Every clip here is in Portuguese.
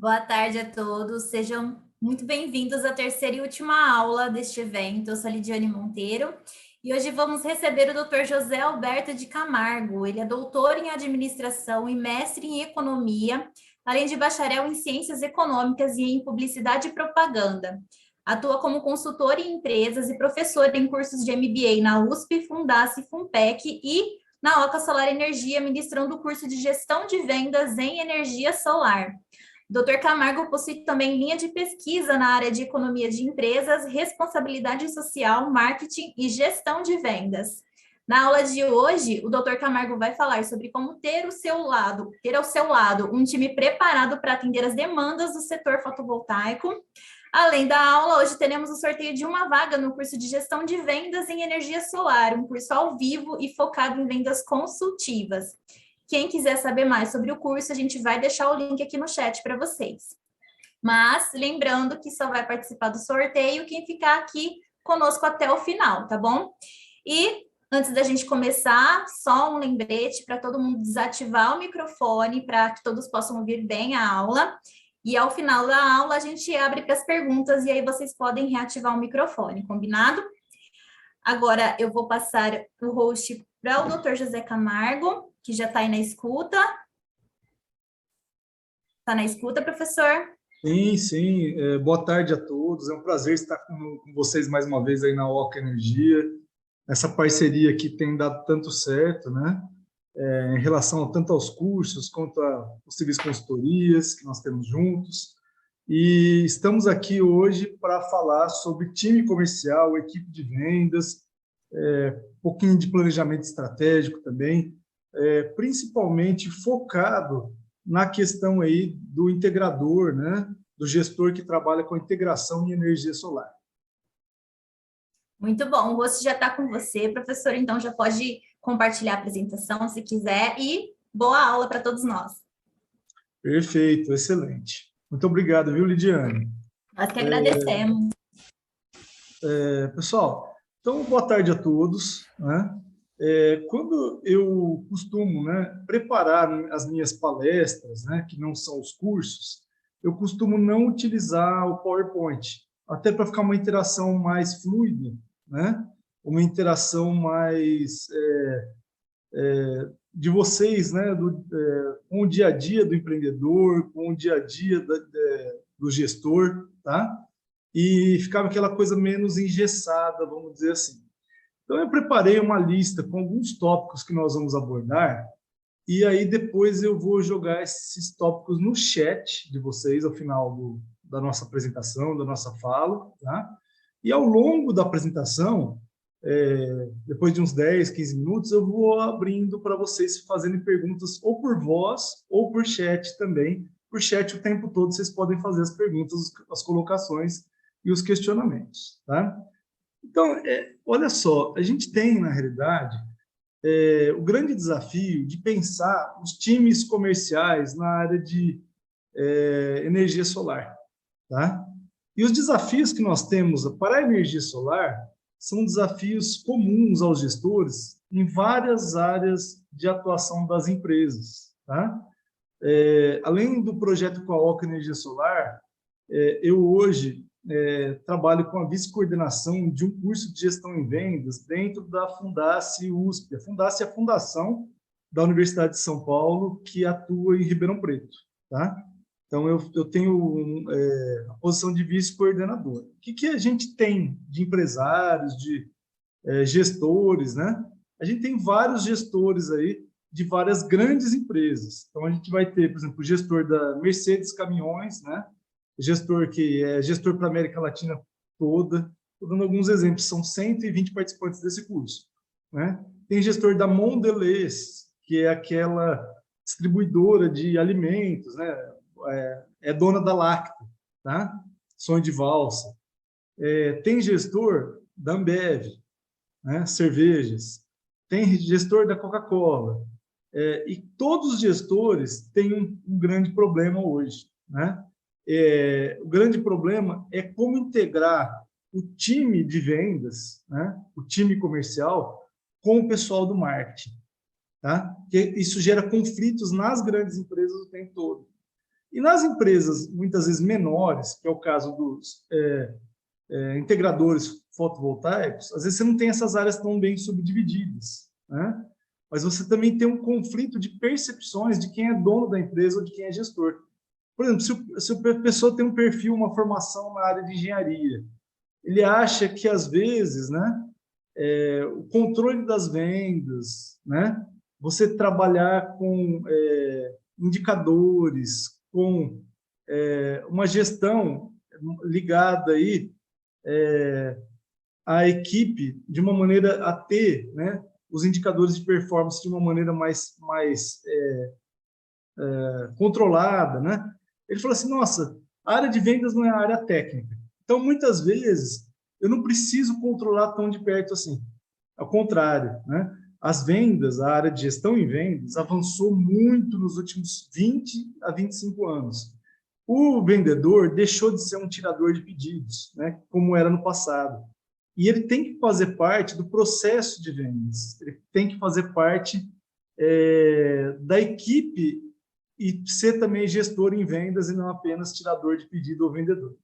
Boa tarde a todos, sejam muito bem-vindos à terceira e última aula deste evento. Eu sou a Lidiane Monteiro e hoje vamos receber o Dr. José Alberto de Camargo. Ele é doutor em administração e mestre em economia, além de bacharel em ciências econômicas e em publicidade e propaganda. Atua como consultor em empresas e professor em cursos de MBA na USP, Fundace, Funpec e na Oca Solar Energia, ministrando o curso de gestão de vendas em energia solar. Dr. Camargo possui também linha de pesquisa na área de economia de empresas, responsabilidade social, marketing e gestão de vendas. Na aula de hoje, o Dr. Camargo vai falar sobre como ter ao seu lado um time preparado para atender as demandas do setor fotovoltaico. Além da aula, hoje teremos o sorteio de uma vaga no curso de gestão de vendas em energia solar, um curso ao vivo e focado em vendas consultivas. Quem quiser saber mais sobre o curso, a gente vai deixar o link aqui no chat para vocês. Mas, lembrando que só vai participar do sorteio quem ficar aqui conosco até o final, tá bom? E, antes da gente começar, só um lembrete para todo mundo desativar o microfone para que todos possam ouvir bem a aula. E, ao final da aula, a gente abre para as perguntas e aí vocês podem reativar o microfone, combinado? Agora, eu vou passar o host para o Dr. José Camargo, que já está aí na escuta. Está na escuta, professor? Sim. Boa tarde a todos. É um prazer estar com vocês mais uma vez aí na Oca Energia. Essa parceria que tem dado tanto certo, né? Em relação tanto aos cursos quanto a possíveis consultorias que nós temos juntos. E estamos aqui hoje para falar sobre time comercial, equipe de vendas, um pouquinho de planejamento estratégico também, principalmente focado na questão aí do integrador, né, do gestor que trabalha com integração em energia solar. Muito bom, o rosto já está com você, professor, então já pode compartilhar a apresentação se quiser e boa aula para todos nós. Perfeito, excelente. Muito obrigado, viu, Lidiane? Nós que agradecemos. Pessoal, então, boa tarde a todos, né? Quando eu costumo, né, preparar as minhas palestras, né, que não são os cursos, eu costumo não utilizar o PowerPoint, até para ficar uma interação mais fluida, né? Uma interação mais de vocês, né, com o dia a dia do empreendedor, com o dia a dia do gestor, tá? E ficava aquela coisa menos engessada, vamos dizer assim. Então, eu preparei uma lista com alguns tópicos que nós vamos abordar, e aí depois eu vou jogar esses tópicos no chat de vocês ao final da nossa apresentação, da nossa fala, tá? E ao longo da apresentação, depois de uns 10, 15 minutos, eu vou abrindo para vocês fazerem perguntas ou por voz ou por chat também. Por chat o tempo todo vocês podem fazer as perguntas, as colocações e os questionamentos, tá? Então, olha só, a gente tem, na realidade, o grande desafio de pensar os times comerciais na área de energia solar, tá? E os desafios que nós temos para a energia solar são desafios comuns aos gestores em várias áreas de atuação das empresas, tá? Além do projeto com a Oca Energia Solar, eu hoje trabalho com a vice-coordenação de um curso de gestão em vendas dentro da Fundace USP. A Fundace é a fundação da Universidade de São Paulo que atua em Ribeirão Preto, tá? Então, eu tenho a posição de vice-coordenador. O que a gente tem de empresários, de gestores, né? A gente tem vários gestores aí de várias grandes empresas. Então, a gente vai ter, por exemplo, o gestor da Mercedes Caminhões, né? Gestor que é gestor para a América Latina toda. Estou dando alguns exemplos, são 120 participantes desse curso, né? Tem gestor da Mondelez, que é aquela distribuidora de alimentos, né? É dona da Lacta, tá? Sonho de valsa. Tem gestor da Ambev, né? Cervejas. Tem gestor da Coca-Cola. E todos os gestores têm um grande problema hoje, né? O grande problema é como integrar o time de vendas, né? O time comercial, com o pessoal do marketing, tá? Porque isso gera conflitos nas grandes empresas o tempo todo. E nas empresas, muitas vezes menores, que é o caso dos integradores fotovoltaicos, às vezes você não tem essas áreas tão bem subdivididas, né? Mas você também tem um conflito de percepções de quem é dono da empresa ou de quem é gestor. Por exemplo, se a pessoa tem um perfil, uma formação na área de engenharia, ele acha que, às vezes, né, o controle das vendas, né, você trabalhar com indicadores, com uma gestão ligada aí à equipe de uma maneira a ter, né, os indicadores de performance de uma maneira mais controlada, né? Ele falou assim, nossa, a área de vendas não é a área técnica. Então, muitas vezes, eu não preciso controlar tão de perto assim. Ao contrário, né? As vendas, a área de gestão em vendas, avançou muito nos últimos 20 a 25 anos. O vendedor deixou de ser um tirador de pedidos, né? Como era no passado. E ele tem que fazer parte do processo de vendas. Ele tem que fazer parte da equipe e ser também gestor em vendas e não apenas tirador de pedido ou vendedor.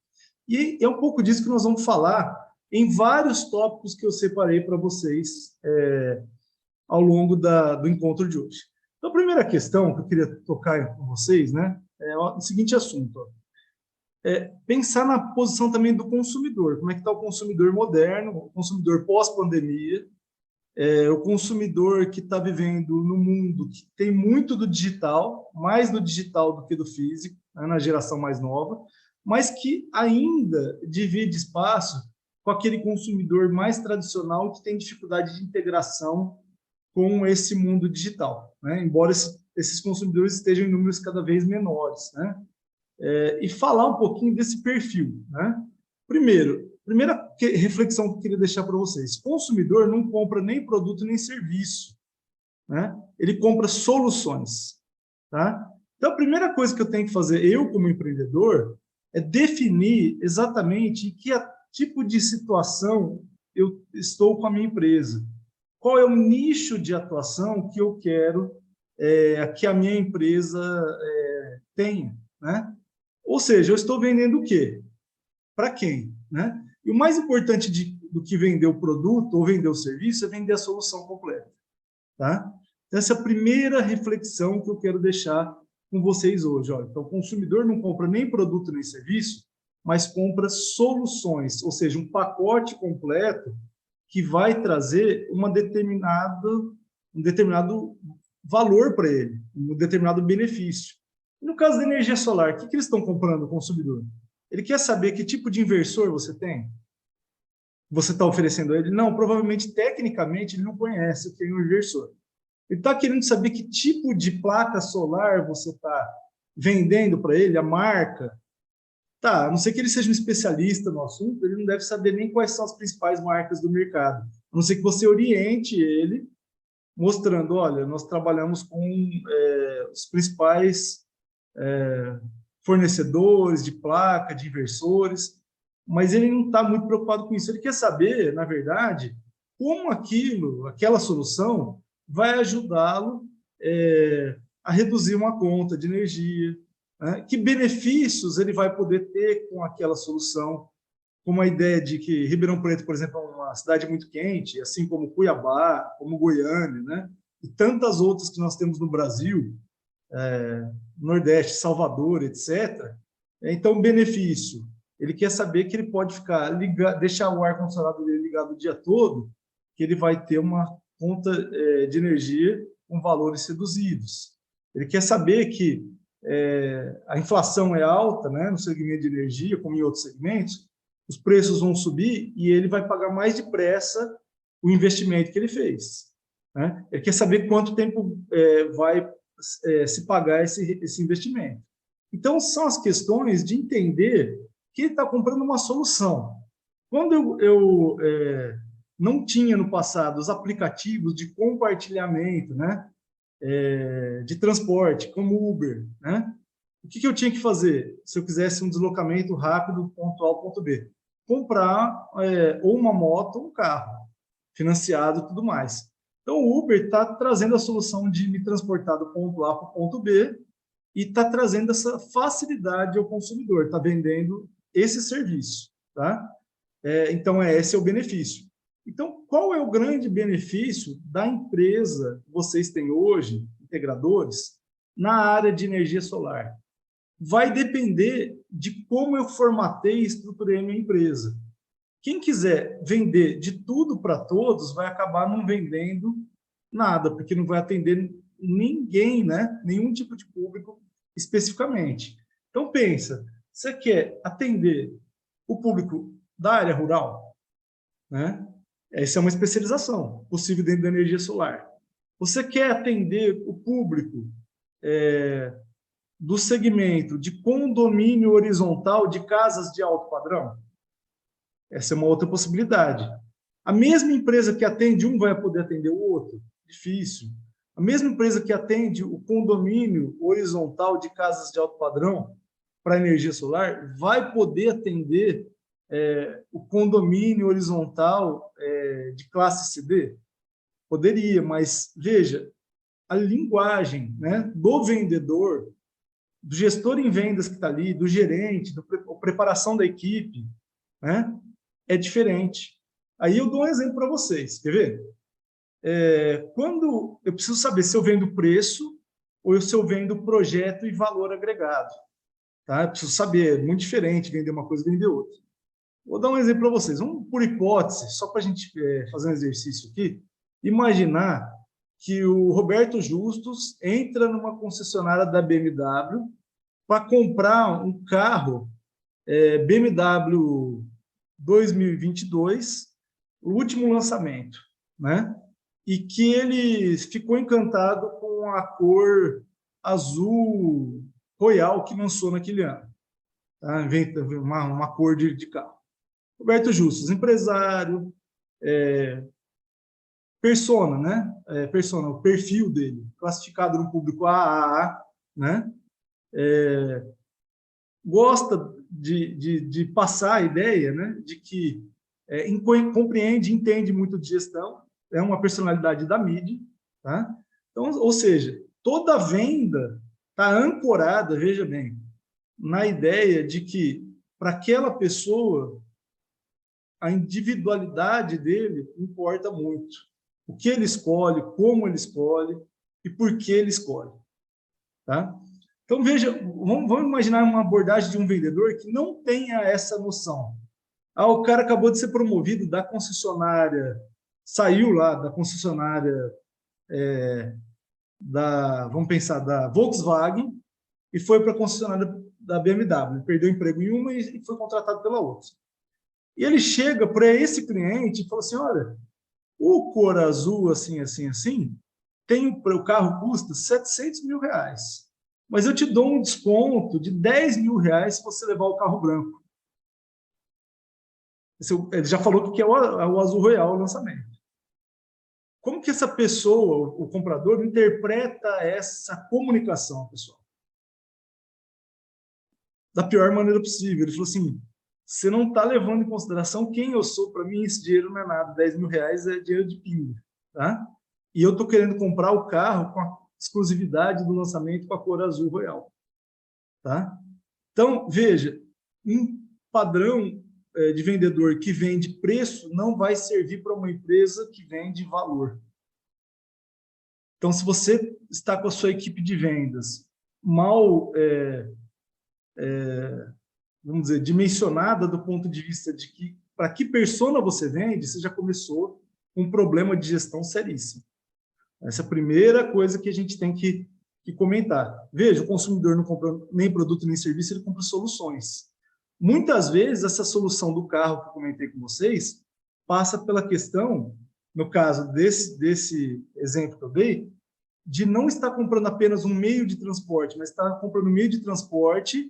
E é um pouco disso que nós vamos falar em vários tópicos que eu separei para vocês ao longo do encontro de hoje. Então, a primeira questão que eu queria tocar com vocês, né, é o seguinte assunto. Ó. Pensar na posição também do consumidor. Como é que está o consumidor moderno, o consumidor pós-pandemia, o consumidor que está vivendo no mundo que tem muito do digital, mais do digital do que do físico, né, na geração mais nova, mas que ainda divide espaço com aquele consumidor mais tradicional que tem dificuldade de integração com esse mundo digital, né, embora esses consumidores estejam em números cada vez menores, né, e falar um pouquinho desse perfil, né. Primeira reflexão que eu queria deixar para vocês. O consumidor não compra nem produto nem serviço, né? Ele compra soluções. Tá? Então, a primeira coisa que eu tenho que fazer, eu como empreendedor, é definir exatamente em que tipo de situação eu estou com a minha empresa. Qual é o nicho de atuação que eu quero que a minha empresa tenha. Né? Ou seja, eu estou vendendo o quê? Para quem? Né? E o mais importante do que vender o produto ou vender o serviço é vender a solução completa. Tá? Então, essa é a primeira reflexão que eu quero deixar com vocês hoje. Olha, então, o consumidor não compra nem produto nem serviço, mas compra soluções, ou seja, um pacote completo que vai trazer um determinado valor para ele, um determinado benefício. E no caso da energia solar, o que eles estão comprando, o consumidor? Ele quer saber que tipo de inversor você tem? Você está oferecendo a ele? Não, provavelmente, tecnicamente, ele não conhece o que é um inversor. Ele está querendo saber que tipo de placa solar você está vendendo para ele, a marca. Tá, a não ser que ele seja um especialista no assunto, ele não deve saber nem quais são as principais marcas do mercado. A não ser que você oriente ele, mostrando, olha, nós trabalhamos com os principais fornecedores de placa, de inversores, mas ele não está muito preocupado com isso. Ele quer saber, na verdade, como aquela solução vai ajudá-lo a reduzir uma conta de energia, né? Que benefícios ele vai poder ter com aquela solução, como a ideia de que Ribeirão Preto, por exemplo, é uma cidade muito quente, assim como Cuiabá, como Goiânia, né? E tantas outras que nós temos no Brasil, Nordeste, Salvador, etc. Então, benefício. Ele quer saber que ele pode deixar o ar-condicionado dele ligado o dia todo, que ele vai ter uma conta de energia com valores reduzidos. Ele quer saber que a inflação é alta, né, no segmento de energia, como em outros segmentos, os preços vão subir e ele vai pagar mais depressa o investimento que ele fez. Né? Ele quer saber quanto tempo vai se pagar esse investimento. Então, são as questões de entender que ele está comprando uma solução. Quando eu não tinha no passado os aplicativos de compartilhamento, né, de transporte, como Uber, né, o que eu tinha que fazer se eu quisesse um deslocamento rápido, ponto A ao ponto B? Comprar ou uma moto ou um carro, financiado e tudo mais. Então, o Uber está trazendo a solução de me transportar do ponto A para o ponto B e está trazendo essa facilidade ao consumidor, está vendendo esse serviço. Tá? Então, esse é o benefício. Então, qual é o grande benefício da empresa que vocês têm hoje, integradores, na área de energia solar? Vai depender de como eu formatei e estruturei a minha empresa. Quem quiser vender de tudo para todos vai acabar não vendendo nada, porque não vai atender ninguém, né? Nenhum tipo de público especificamente. Então, pensa, você quer atender o público da área rural, né? Essa é uma especialização possível dentro da energia solar. Você quer atender o público do segmento de condomínio horizontal de casas de alto padrão? Essa é uma outra possibilidade. A mesma empresa que atende um vai poder atender o outro? Difícil. A mesma empresa que atende o condomínio horizontal de casas de alto padrão para energia solar vai poder atender o condomínio horizontal de classe CD? Poderia, mas veja, a linguagem, né, do vendedor, do gestor em vendas que está ali, do gerente, a preparação da equipe, né, é diferente. Aí eu dou um exemplo para vocês, quer ver? Quando eu preciso saber se eu vendo preço ou se eu vendo projeto e valor agregado. Tá? Eu preciso saber, é muito diferente vender uma coisa e vender outra. Vou dar um exemplo para vocês. Vamos, por hipótese, só para a gente fazer um exercício aqui, imaginar que o Roberto Justus entra numa concessionária da BMW para comprar um carro BMW 2022, o último lançamento, né? E que ele ficou encantado com a cor azul royal que lançou naquele ano. Tá? Uma cor de carro. Roberto Justus, empresário, persona, né? Persona, o perfil dele, classificado no público AAA, né? Gosta de passar a ideia, né? De que compreende, entende muito de gestão, é uma personalidade da mídia, tá? Então, ou seja, toda venda está ancorada, veja bem, na ideia de que para aquela pessoa a individualidade dele importa muito. O que ele escolhe, como ele escolhe e por que ele escolhe. Tá? Então, veja, vamos imaginar uma abordagem de um vendedor que não tenha essa noção. O cara acabou de ser promovido da concessionária, saiu lá da concessionária vamos pensar, da Volkswagen e foi para a concessionária da BMW. Ele perdeu o emprego em uma e foi contratado pela outra. E ele chega para esse cliente e fala assim, olha, o cor azul, assim, assim, assim, o carro custa R$700 mil, mas eu te dou um desconto de R$10 mil se você levar o carro branco. Ele já falou que é o azul royal, o lançamento. Como que essa pessoa, o comprador, interpreta essa comunicação, pessoal? Da pior maneira possível. Ele falou assim, você não está levando em consideração quem eu sou. Para mim, esse dinheiro não é nada. R$10 mil é dinheiro de pinga. Tá? E eu estou querendo comprar o carro com a exclusividade do lançamento com a cor azul royal. Tá? Então, veja, um padrão de vendedor que vende preço não vai servir para uma empresa que vende valor. Então, se você está com a sua equipe de vendas mal, vamos dizer, dimensionada do ponto de vista de que para que persona você vende, você já começou um problema de gestão seríssimo. Essa é a primeira coisa que a gente tem que comentar. Veja, o consumidor não compra nem produto nem serviço, ele compra soluções. Muitas vezes, essa solução do carro que eu comentei com vocês passa pela questão, no caso desse exemplo que eu dei, de não estar comprando apenas um meio de transporte, mas estar comprando um meio de transporte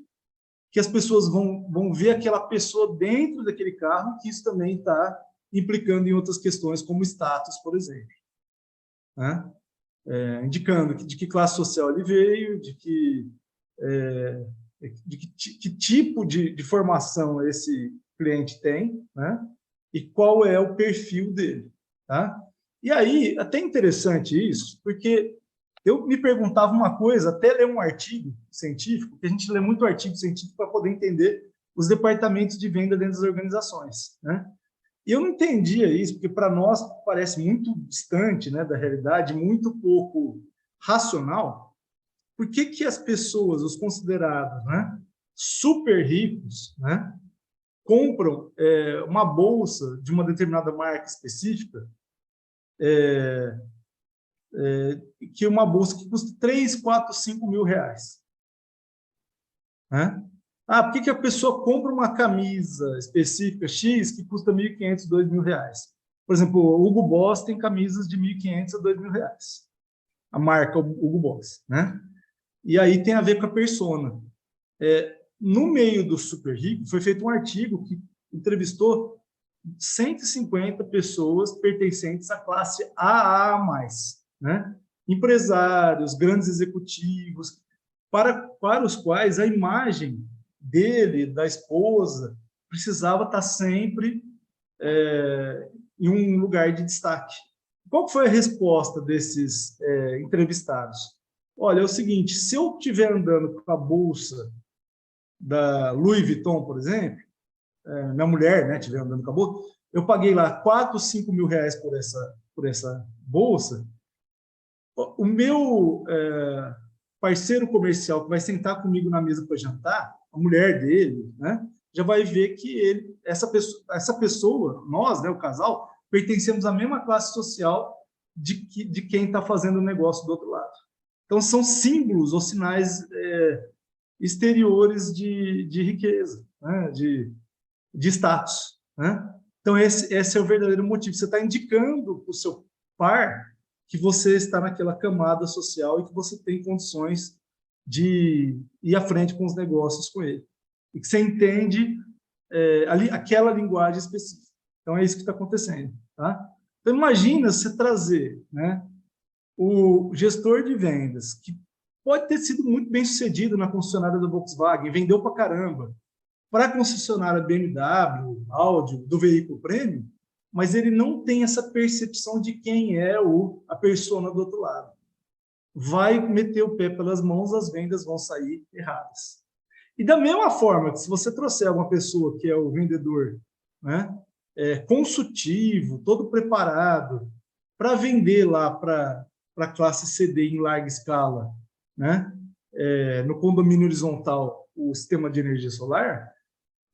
que as pessoas vão ver aquela pessoa dentro daquele carro, que isso também está implicando em outras questões, como status, por exemplo. Né? Indicando de que classe social ele veio, de que tipo de formação esse cliente tem, né? E qual é o perfil dele. Tá? E aí, até interessante isso, porque Eu me perguntava uma coisa, até ler um artigo científico, que a gente lê muito artigo científico para poder entender os departamentos de venda dentro das organizações, né? E eu não entendia isso, porque para nós parece muito distante, né, da realidade, muito pouco racional. Por que que as pessoas, os considerados, né, super ricos, né, compram uma bolsa de uma determinada marca específica, que é uma bolsa que custa 3, 4, 5 mil reais? Né? Ah, por que que a pessoa compra uma camisa específica X que custa 1.500, 2.000 reais? Por exemplo, o Hugo Boss tem camisas de 1.500 a 2.000 reais. A marca Hugo Boss, né? E aí tem a ver com a persona. No meio do super rico, foi feito um artigo que entrevistou 150 pessoas pertencentes à classe AA+, né? Empresários, grandes executivos, para os quais a imagem dele, da esposa, precisava estar sempre em um lugar de destaque. Qual foi a resposta desses entrevistados? Olha, é o seguinte, se eu estiver andando com a bolsa da Louis Vuitton, por exemplo, minha mulher, né, estiver andando com a bolsa, eu paguei lá 4, 5 mil reais por essa bolsa, o meu parceiro comercial que vai sentar comigo na mesa para jantar, a mulher dele, né, já vai ver que essa pessoa, nós, né, o casal, pertencemos à mesma classe social de quem está fazendo o negócio do outro lado. Então, são símbolos ou sinais exteriores de riqueza, né, de status. Né? Então, esse é o verdadeiro motivo. Você está indicando para o seu par que você está naquela camada social e que você tem condições de ir à frente com os negócios com ele. E que você entende aquela linguagem específica. Então, é isso que está acontecendo. Tá? Então, imagina você trazer, né, o gestor de vendas, que pode ter sido muito bem sucedido na concessionária da Volkswagen, vendeu para caramba, para a concessionária BMW, Audi, do veículo premium, mas ele não tem essa percepção de quem é a persona do outro lado. Vai meter o pé pelas mãos, as vendas vão sair erradas. E da mesma forma que se você trouxer uma pessoa que é o vendedor, né, consultivo, todo preparado, para vender lá para a classe CD em larga escala, né, no condomínio horizontal, o sistema de energia solar,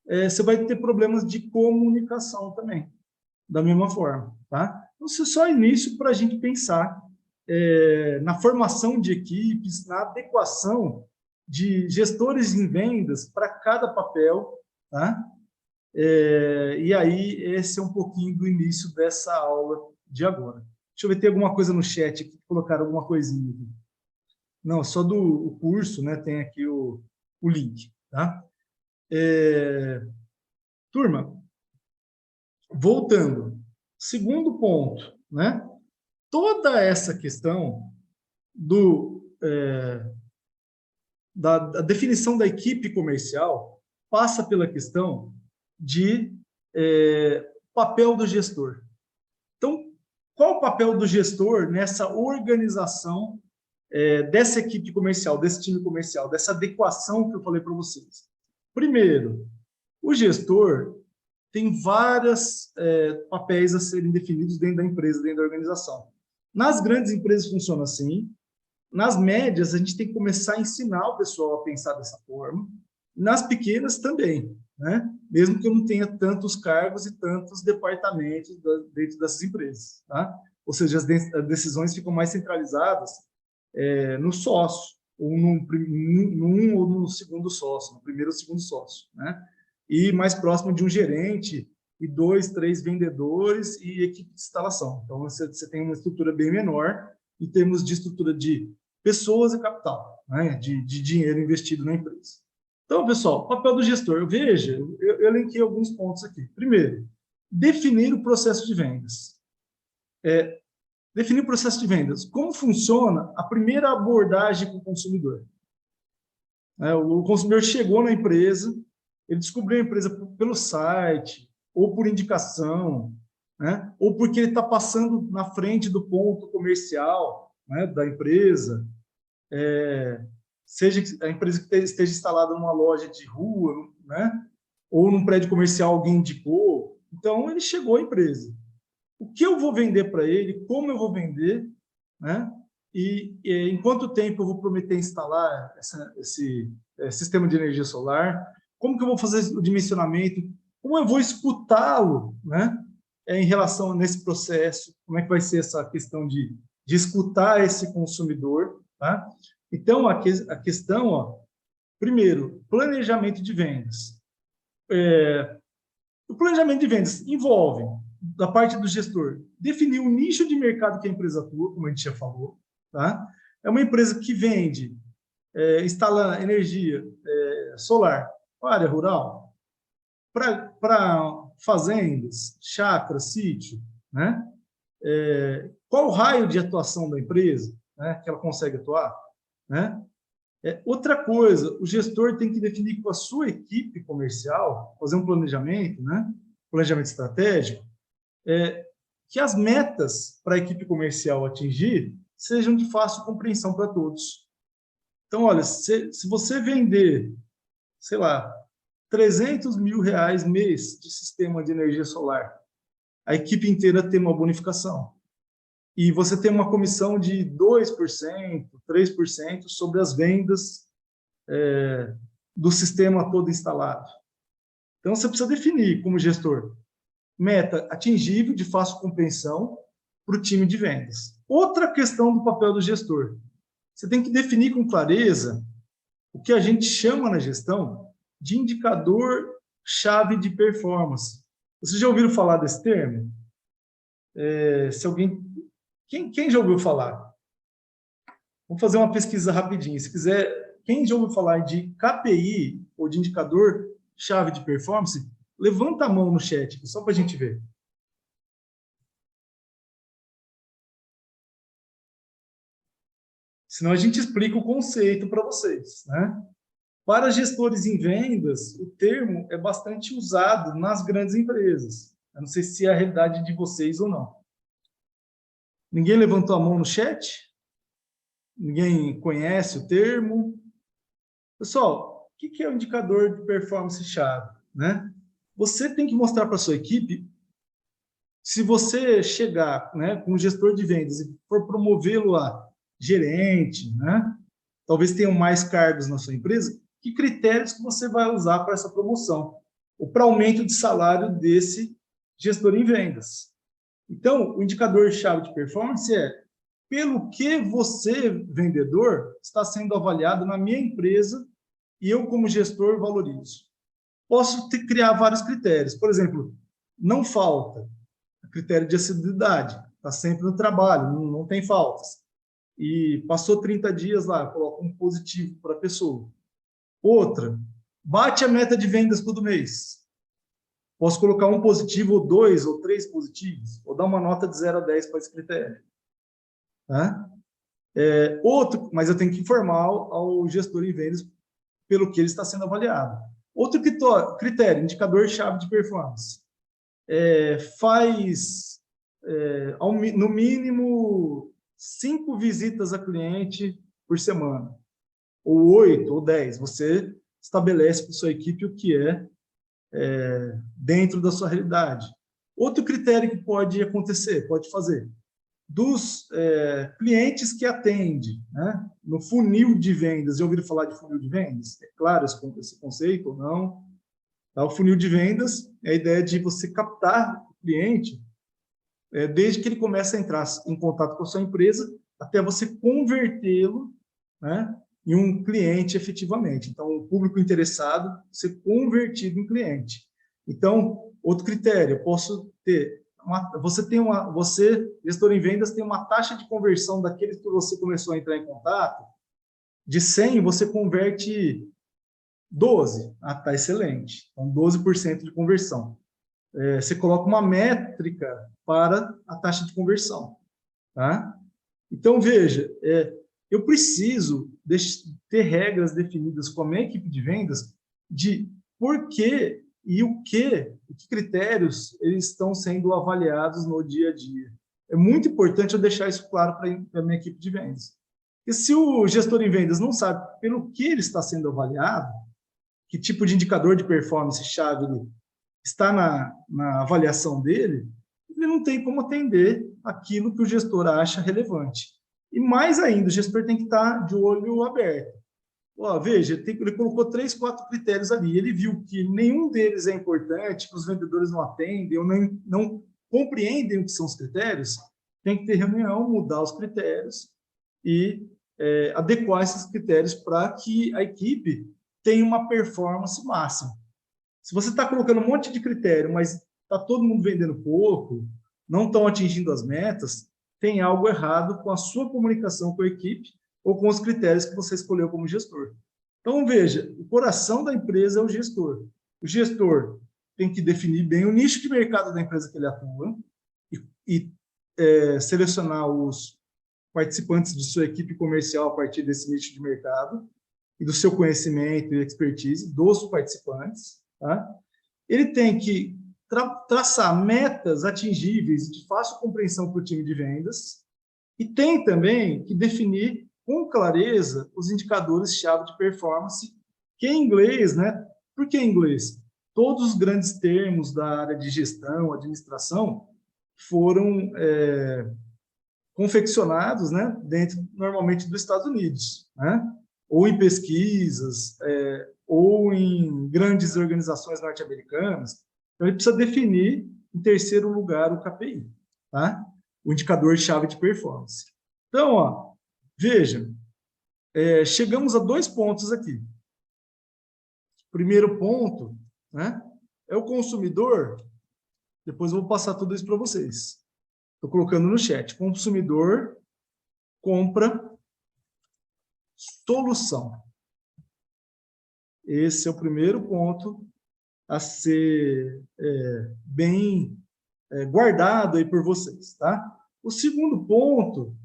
você vai ter problemas de comunicação também, da mesma forma. Tá? Então, isso é só início para a gente pensar na formação de equipes, na adequação de gestores em vendas para cada papel. Tá? E aí, esse é um pouquinho do início dessa aula de agora. Deixa eu ver, tem alguma coisa no chat aqui, colocaram alguma coisinha aqui. Não, só do curso, né, tem aqui o link. Tá? Turma, voltando, segundo ponto, né? Toda essa questão da definição da equipe comercial passa pela questão de papel do gestor. Então, qual o papel do gestor nessa organização dessa equipe comercial, desse time comercial, dessa adequação que eu falei para vocês? Primeiro, o gestor tem vários papéis a serem definidos dentro da empresa, dentro da organização. Nas grandes empresas funciona assim. Nas médias, a gente tem que começar a ensinar o pessoal a pensar dessa forma. Nas pequenas também, né? Mesmo que eu não tenha tantos cargos e tantos departamentos dentro dessas empresas. Tá? Ou seja, as decisões ficam mais centralizadas no sócio, ou num ou no segundo sócio, no primeiro ou segundo sócio, né? E mais próximo de um gerente e 2, 3 vendedores e equipe de instalação. Então, você tem uma estrutura bem menor em termos de estrutura de pessoas e capital, né? de dinheiro investido na empresa. Então, pessoal, papel do gestor. Veja, eu elenquei alguns pontos aqui. Primeiro, definir o processo de vendas. Definir o processo de vendas. Como funciona a primeira abordagem com o consumidor? O consumidor chegou na empresa, ele descobriu a empresa pelo site, ou por indicação, né? Ou porque ele está passando na frente do ponto comercial, né, da empresa, seja a empresa que esteja instalada numa loja de rua, né, ou num prédio comercial, alguém indicou. Então, ele chegou à empresa. O que eu vou vender para ele, como eu vou vender, né? E em quanto tempo eu vou prometer instalar esse sistema de energia solar, como que eu vou fazer o dimensionamento, como eu vou escutá-lo, né? Em relação nesse processo, como é que vai ser essa questão de escutar esse consumidor, tá? Então, a questão, ó, primeiro, planejamento de vendas. O planejamento de vendas envolve, da parte do gestor, definir o nicho de mercado que a empresa atua, como a gente já falou, tá? É uma empresa que vende, instala energia solar para a área rural, para fazendas, chácaras, sítio, né? Qual o raio de atuação da empresa, né, que ela consegue atuar, né? Outra coisa, o gestor tem que definir com a sua equipe comercial, fazer um planejamento, né? Planejamento estratégico, que as metas para a equipe comercial atingir sejam de fácil compreensão para todos. Então, olha, se você vender, sei lá, R$300 mil mês de sistema de energia solar, a equipe inteira tem uma bonificação. E você tem uma comissão de 2%, 3% sobre as vendas do sistema todo instalado. Então, você precisa definir, como gestor, meta atingível, de fácil compreensão, para o time de vendas. Outra questão do papel do gestor. Você tem que definir com clareza o que a gente chama na gestão de indicador-chave de performance. Vocês já ouviram falar desse termo? Se alguém... Quem já ouviu falar? Vamos fazer uma pesquisa rapidinho. Se quiser, quem já ouviu falar de KPI, ou de indicador-chave de performance, levanta a mão no chat, só para a gente ver. Senão a gente explica o conceito para vocês, né? Para gestores em vendas, o termo é bastante usado nas grandes empresas. Eu não sei se é a realidade de vocês ou não. Ninguém levantou a mão no chat? Ninguém conhece o termo? Pessoal, o que é o indicador de performance-chave, né? Você tem que mostrar para a sua equipe, se você chegar, né, com um gestor de vendas e for promovê-lo a gerente, né, talvez tenham mais cargos na sua empresa, que critérios que você vai usar para essa promoção, ou para aumento de salário desse gestor em vendas. Então, o indicador-chave de performance é pelo que você, vendedor, está sendo avaliado na minha empresa e eu, como gestor, valorizo. Posso criar vários critérios. Por exemplo, não falta. Critério de assiduidade. Está sempre no trabalho, não tem faltas. E passou 30 dias lá, coloca um positivo para a pessoa. Outra, bate a meta de vendas todo mês. Posso colocar um positivo, ou 2, ou 3 positivos, ou dar uma nota de 0 a 10 para esse critério. Tá? Outro, mas eu tenho que informar ao gestor em vendas pelo que ele está sendo avaliado. Outro critério, indicador-chave de performance. Faz, no mínimo, 5 visitas a cliente por semana, ou 8, ou 10. Você estabelece para a sua equipe o que é dentro da sua realidade. Outro critério que pode acontecer, pode fazer, dos clientes que atende, né? No funil de vendas. Já ouviram falar de funil de vendas? É claro esse conceito ou não? Tá? O funil de vendas é a ideia de você captar o cliente desde que ele começa a entrar em contato com a sua empresa até você convertê-lo, né, em um cliente efetivamente. Então, o público interessado ser convertido em cliente. Então, outro critério, eu posso ter... Você, gestor em vendas, tem uma taxa de conversão daqueles que você começou a entrar em contato, de 100, você converte 12. Ah, tá, excelente. Então, 12% de conversão. Você coloca uma métrica para a taxa de conversão. Tá? Então, veja, eu preciso ter regras definidas com a minha equipe de vendas de por que e que critérios eles estão sendo avaliados no dia a dia. é muito importante eu deixar isso claro para a minha equipe de vendas. Porque se o gestor em vendas não sabe pelo que ele está sendo avaliado, que tipo de indicador de performance-chave ele está na avaliação dele, ele não tem como atender aquilo que o gestor acha relevante. E mais ainda, o gestor tem que estar de olho aberto. Ó, veja, ele colocou 3, 4 critérios ali. Ele viu que nenhum deles é importante, que os vendedores não atendem ou não compreendem o que são os critérios. Tem que ter reunião, mudar os critérios e adequar esses critérios para que a equipe tenha uma performance máxima. Se você está colocando um monte de critério, mas está todo mundo vendendo pouco, não estão atingindo as metas, tem algo errado com a sua comunicação com a equipe ou com os critérios que você escolheu como gestor. Então, veja, o coração da empresa é o gestor. O gestor tem que definir bem o nicho de mercado da empresa que ele atua e selecionar os participantes de sua equipe comercial a partir desse nicho de mercado e do seu conhecimento e expertise dos participantes. Tá? Ele tem que traçar metas atingíveis de fácil compreensão para o time de vendas e tem também que definir com clareza os indicadores-chave de performance, que em inglês, né? Por que em inglês? Todos os grandes termos da área de gestão, administração, foram confeccionados, né, dentro, normalmente, dos Estados Unidos, né? Ou em pesquisas, ou em grandes organizações norte-americanas. Então, ele precisa definir, em terceiro lugar, o KPI, tá? O indicador-chave de performance. Então, ó, veja, chegamos a 2 pontos aqui. Primeiro ponto, né, é o consumidor. Depois eu vou passar tudo isso para vocês. Estou colocando no chat. Consumidor compra solução. Esse é o primeiro ponto a ser bem guardado aí por vocês, tá? O segundo ponto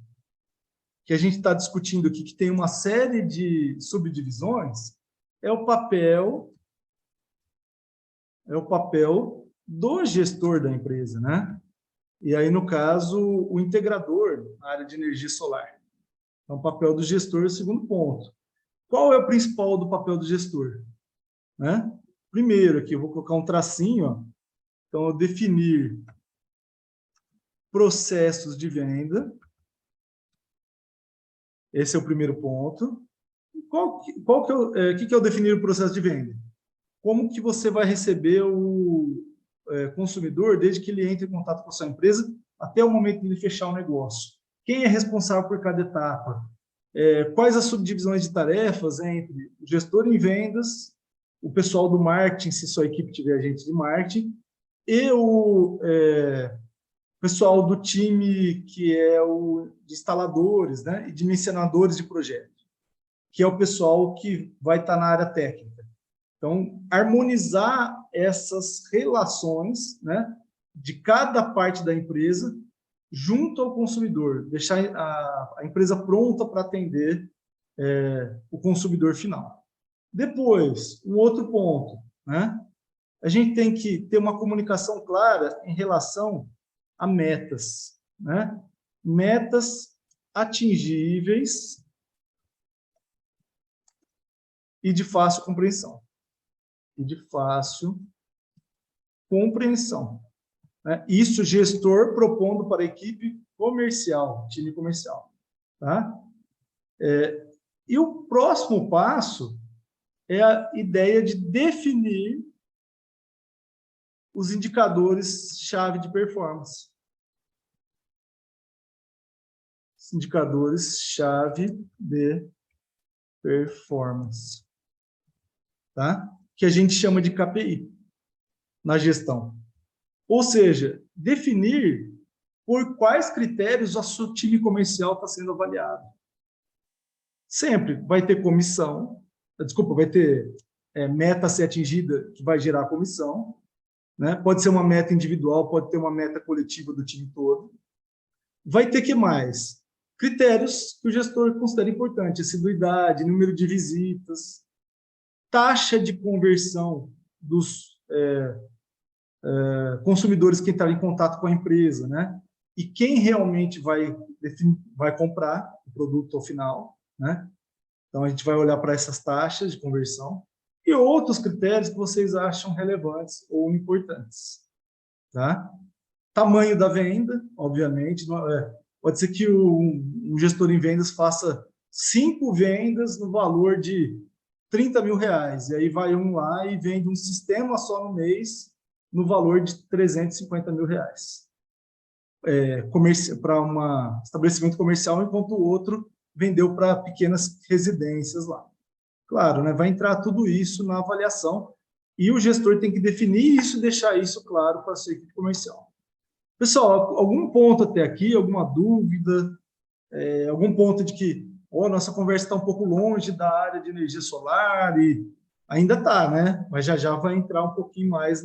que a gente está discutindo aqui, que tem uma série de subdivisões, é o papel do gestor da empresa, né? E aí, no caso, o integrador na área de energia solar. Então, o papel do gestor é o segundo ponto. Qual é o principal do papel do gestor? Né? Primeiro, aqui eu vou colocar um tracinho, ó. Então, eu definir processos de venda. Esse é o primeiro ponto. Que é o definir o processo de venda? Como que você vai receber o consumidor desde que ele entre em contato com a sua empresa até o momento de ele fechar o negócio? Quem é responsável por cada etapa? Quais as subdivisões de tarefas entre o gestor em vendas, o pessoal do marketing, se sua equipe tiver agente de marketing, e o pessoal do time que é o de instaladores, né, e dimensionadores de projeto, que é o pessoal que vai estar na área técnica. Então, harmonizar essas relações, né, de cada parte da empresa junto ao consumidor, deixar a empresa pronta para atender o consumidor final. Depois, um outro ponto, né, a gente tem que ter uma comunicação clara em relação a metas, né? Metas atingíveis e de fácil compreensão. Né? Isso gestor propondo para a equipe comercial, time comercial. Tá? E o próximo passo é a ideia de definir os indicadores-chave de performance. Os indicadores-chave de performance. Tá? Que a gente chama de KPI na gestão. Ou seja, definir por quais critérios o seu time comercial está sendo avaliado. Sempre vai ter comissão, vai ter meta a ser atingida que vai gerar comissão, né? Pode ser uma meta individual, pode ter uma meta coletiva do time todo. Vai ter que mais? Critérios que o gestor considera importante, assiduidade, número de visitas, taxa de conversão dos consumidores que entraram em contato com a empresa, né? e quem realmente vai comprar o produto ao final, né? Então, a gente vai olhar para essas taxas de conversão e outros critérios que vocês acham relevantes ou importantes, tá? Tamanho da venda, obviamente. Pode ser que um gestor em vendas faça 5 vendas no valor de R$30 mil, e aí vai um lá e vende um sistema só no mês no valor de R$350 mil. Para um estabelecimento comercial, enquanto o outro vendeu para pequenas residências lá. Claro, né, vai entrar tudo isso na avaliação e o gestor tem que definir isso e deixar isso claro para a sua equipe comercial. Pessoal, algum ponto até aqui, alguma dúvida, algum ponto de que nossa conversa está um pouco longe da área de energia solar e ainda está, né? Mas já vai entrar um pouquinho mais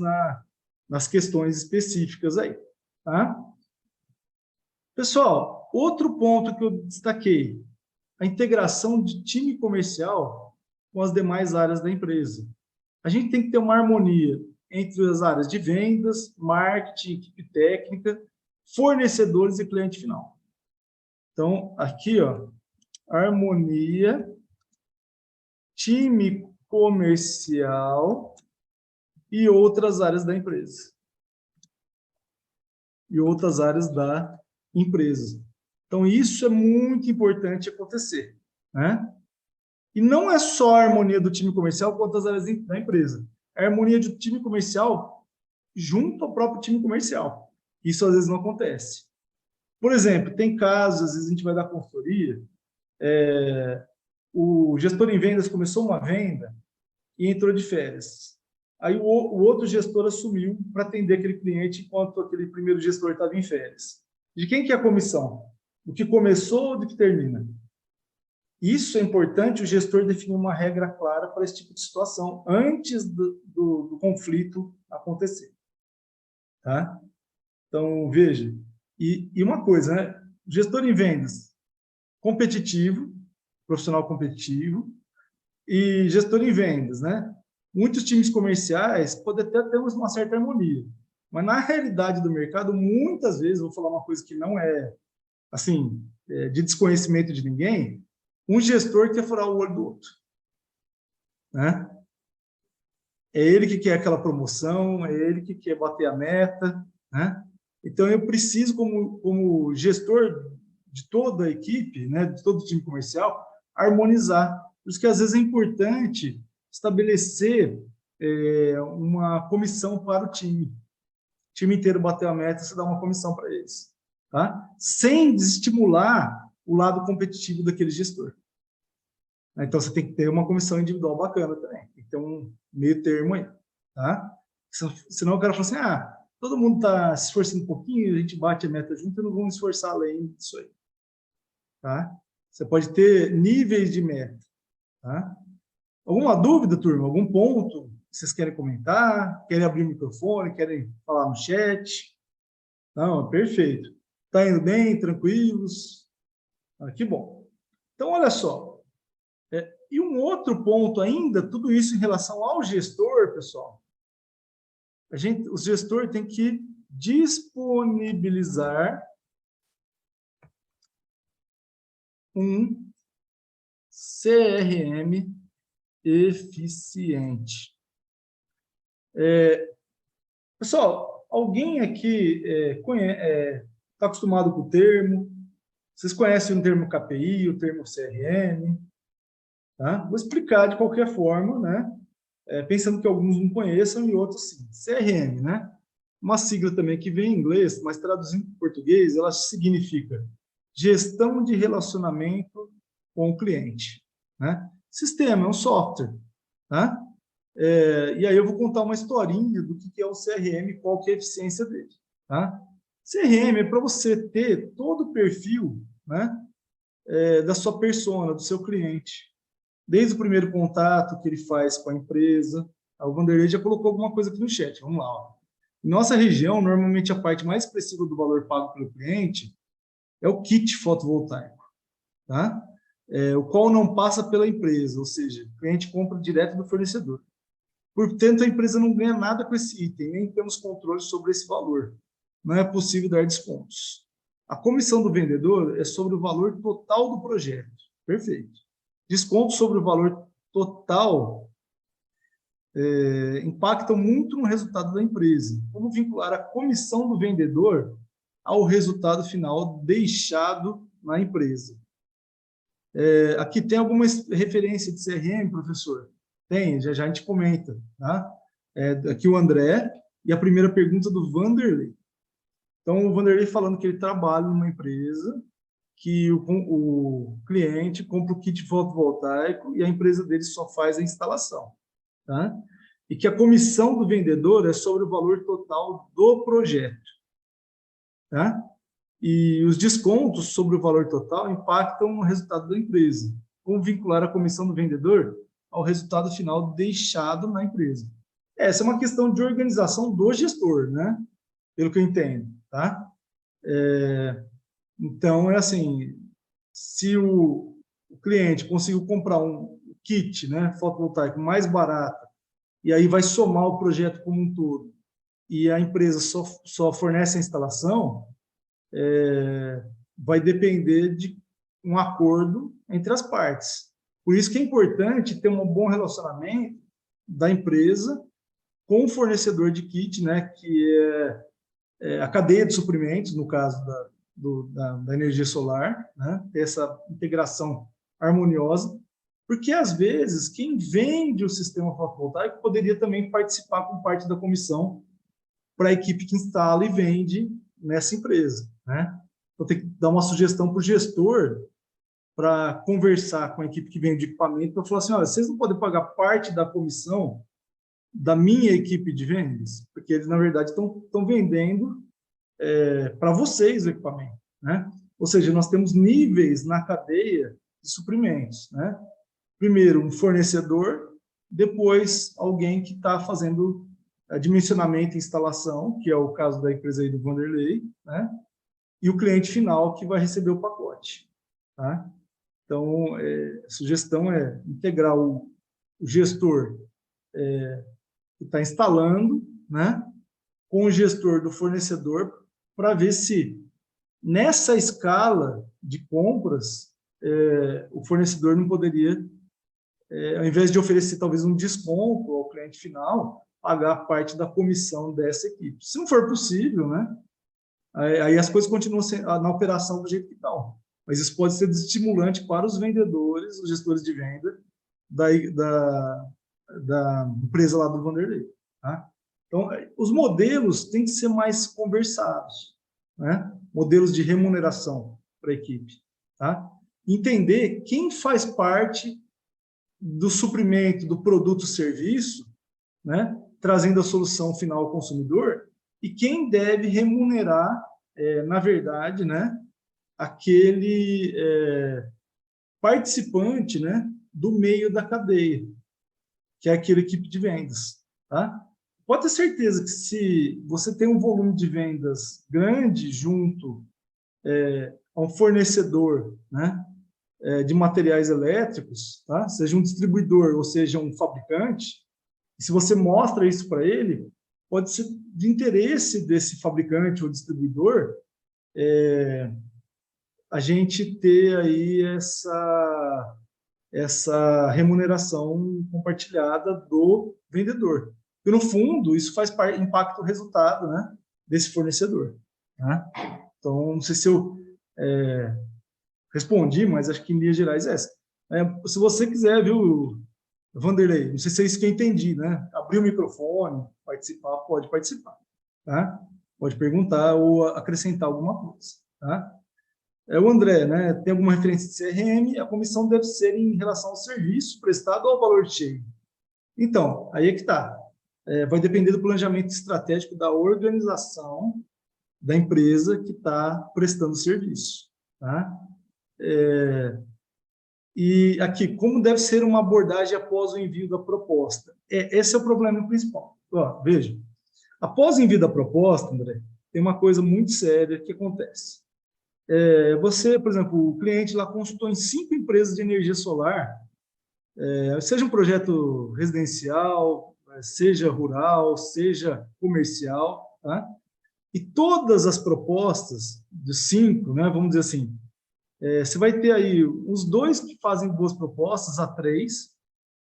nas questões específicas aí, tá? Pessoal, outro ponto que eu destaquei, a integração de time comercial com as demais áreas da empresa. A gente tem que ter uma harmonia entre as áreas de vendas, marketing, equipe técnica, fornecedores e cliente final. Então, aqui, harmonia, time comercial e outras áreas da empresa. E outras áreas da empresa. Então, isso é muito importante acontecer, né? E não é só a harmonia do time comercial com outras áreas da empresa. É a harmonia do time comercial junto ao próprio time comercial. Isso às vezes não acontece. Por exemplo, tem casos, às vezes a gente vai dar consultoria, o gestor em vendas começou uma venda e entrou de férias. Aí o outro gestor assumiu para atender aquele cliente enquanto aquele primeiro gestor estava em férias. De quem que é a comissão? Do que começou ou do que termina? Isso é importante, o gestor definir uma regra clara para esse tipo de situação antes do conflito acontecer. Tá? Então, veja. E uma coisa, né? Gestor em vendas competitivo, profissional competitivo, e gestor em vendas, né? Muitos times comerciais podem até ter uma certa harmonia, mas na realidade do mercado, muitas vezes, vou falar uma coisa que não é, assim, de desconhecimento de ninguém, um gestor quer furar o olho do outro, né? É ele que quer aquela promoção, é ele que quer bater a meta, né? Então, eu preciso, como gestor de toda a equipe, né, de todo o time comercial, harmonizar. Por isso que, às vezes, é importante estabelecer uma comissão para o time. O time inteiro bateu a meta, você dá uma comissão para eles. Tá? Sem desestimular o lado competitivo daquele gestor. Então, você tem que ter uma comissão individual bacana também. Tem que ter um meio termo aí. Tá? Senão o cara fala assim, todo mundo está se esforçando um pouquinho, a gente bate a meta junto e não vamos esforçar além disso aí. Tá? Você pode ter níveis de meta. Tá? Alguma dúvida, turma? Algum ponto que vocês querem comentar? Querem abrir o microfone? Querem falar no chat? Não, perfeito. Está indo bem? Tranquilos? Que bom. Então, olha só. E um outro ponto ainda, tudo isso em relação ao gestor, pessoal. O gestor tem que disponibilizar um CRM eficiente. Pessoal, alguém aqui está acostumado com o termo? Vocês conhecem o termo KPI, o termo CRM? Tá? Vou explicar de qualquer forma, né? Pensando que alguns não conheçam e outros sim. CRM, né? Uma sigla também que vem em inglês, mas traduzindo para o português, ela significa gestão de relacionamento com o cliente. Né? Sistema é um software. Tá? E aí eu vou contar uma historinha do que é o CRM e qual que é a eficiência dele. Tá? CRM é para você ter todo o perfil, né, da sua persona, do seu cliente. Desde o primeiro contato que ele faz com a empresa. O Vanderlei já colocou alguma coisa aqui no chat. Vamos lá. Ó. Em nossa região, normalmente a parte mais expressiva do valor pago pelo cliente é o kit fotovoltaico, tá? O qual não passa pela empresa, ou seja, o cliente compra direto do fornecedor. Portanto, a empresa não ganha nada com esse item, nem temos controle sobre esse valor. Não é possível dar descontos. A comissão do vendedor é sobre o valor total do projeto. Perfeito. Desconto sobre o valor total impactam muito no resultado da empresa. Como vincular a comissão do vendedor ao resultado final deixado na empresa? Aqui tem alguma referência de CRM, professor? Tem, já a gente comenta. Tá? Aqui o André, e a primeira pergunta do Vanderlei. Então, o Vanderlei falando que ele trabalha numa empresa, que o cliente compra o kit fotovoltaico e a empresa dele só faz a instalação. Tá? E que a comissão do vendedor é sobre o valor total do projeto. Tá? E os descontos sobre o valor total impactam no resultado da empresa. Como vincular a comissão do vendedor ao resultado final deixado na empresa? Essa é uma questão de organização do gestor, né? Pelo que eu entendo, tá? Então, é assim, se o cliente conseguiu comprar um kit, né, fotovoltaico mais barato, e aí vai somar o projeto como um todo, e a empresa só fornece a instalação, vai depender de um acordo entre as partes. Por isso que é importante ter um bom relacionamento da empresa com o fornecedor de kit, né, que é a cadeia de suprimentos, no caso da energia solar, né, ter essa integração harmoniosa, porque, às vezes, quem vende o sistema fotovoltaico poderia também participar com parte da comissão para a equipe que instala e vende nessa empresa. Né? Então, tem que dar uma sugestão para o gestor para conversar com a equipe que vende equipamento, para falar assim, olha, vocês não podem pagar parte da comissão da minha equipe de vendas, porque eles, na verdade, estão vendendo para vocês o equipamento. Né? Ou seja, nós temos níveis na cadeia de suprimentos. Né? Primeiro, um fornecedor, depois alguém que está fazendo dimensionamento e instalação, que é o caso da empresa aí do Vanderlei, né? E o cliente final que vai receber o pacote. Tá? Então, a sugestão é integrar o gestor que está instalando, né, com o gestor do fornecedor, para ver se nessa escala de compras o fornecedor não poderia, ao invés de oferecer talvez um desconto ao cliente final, pagar parte da comissão dessa equipe. Se não for possível, né, aí as coisas continuam na operação do jeito que estão. Mas isso pode ser desestimulante para os vendedores, os gestores de venda da empresa lá do Vanderlei. Tá? Então, os modelos têm que ser mais conversados, né? Modelos de remuneração para a equipe. Tá? Entender quem faz parte do suprimento do produto ou serviço, né? Trazendo a solução final ao consumidor, e quem deve remunerar, na verdade, né? Aquele participante, né? Do meio da cadeia, que é aquela equipe de vendas. Tá? Pode ter certeza que se você tem um volume de vendas grande junto a um fornecedor, né, de materiais elétricos, tá? Seja um distribuidor ou seja um fabricante, e se você mostra isso para ele, pode ser de interesse desse fabricante ou distribuidor a gente ter aí essa remuneração compartilhada do vendedor. E, no fundo, isso impacta o resultado, né, desse fornecedor. Né? Então, não sei se eu respondi, mas acho que em linhas gerais é essa. Se você quiser, viu, Vanderlei, não sei se é isso que eu entendi, né? Abrir o microfone, participar, pode participar. Tá? Pode perguntar ou acrescentar alguma coisa. Tá? O André, né, tem alguma referência de CRM, a comissão deve ser em relação ao serviço prestado ou ao valor cheio. Então, aí é que está. Vai depender do planejamento estratégico da organização da empresa que está prestando serviço. Tá? E aqui, como deve ser uma abordagem após o envio da proposta? Esse é o problema principal. Ó, veja, após o envio da proposta, André, tem uma coisa muito séria que acontece. Você, por exemplo, o cliente lá consultou em 5 empresas de energia solar, seja um projeto residencial, seja rural, seja comercial, tá? E todas as propostas, de 5, né, vamos dizer assim, você vai ter aí uns 2 que fazem boas propostas, a 3,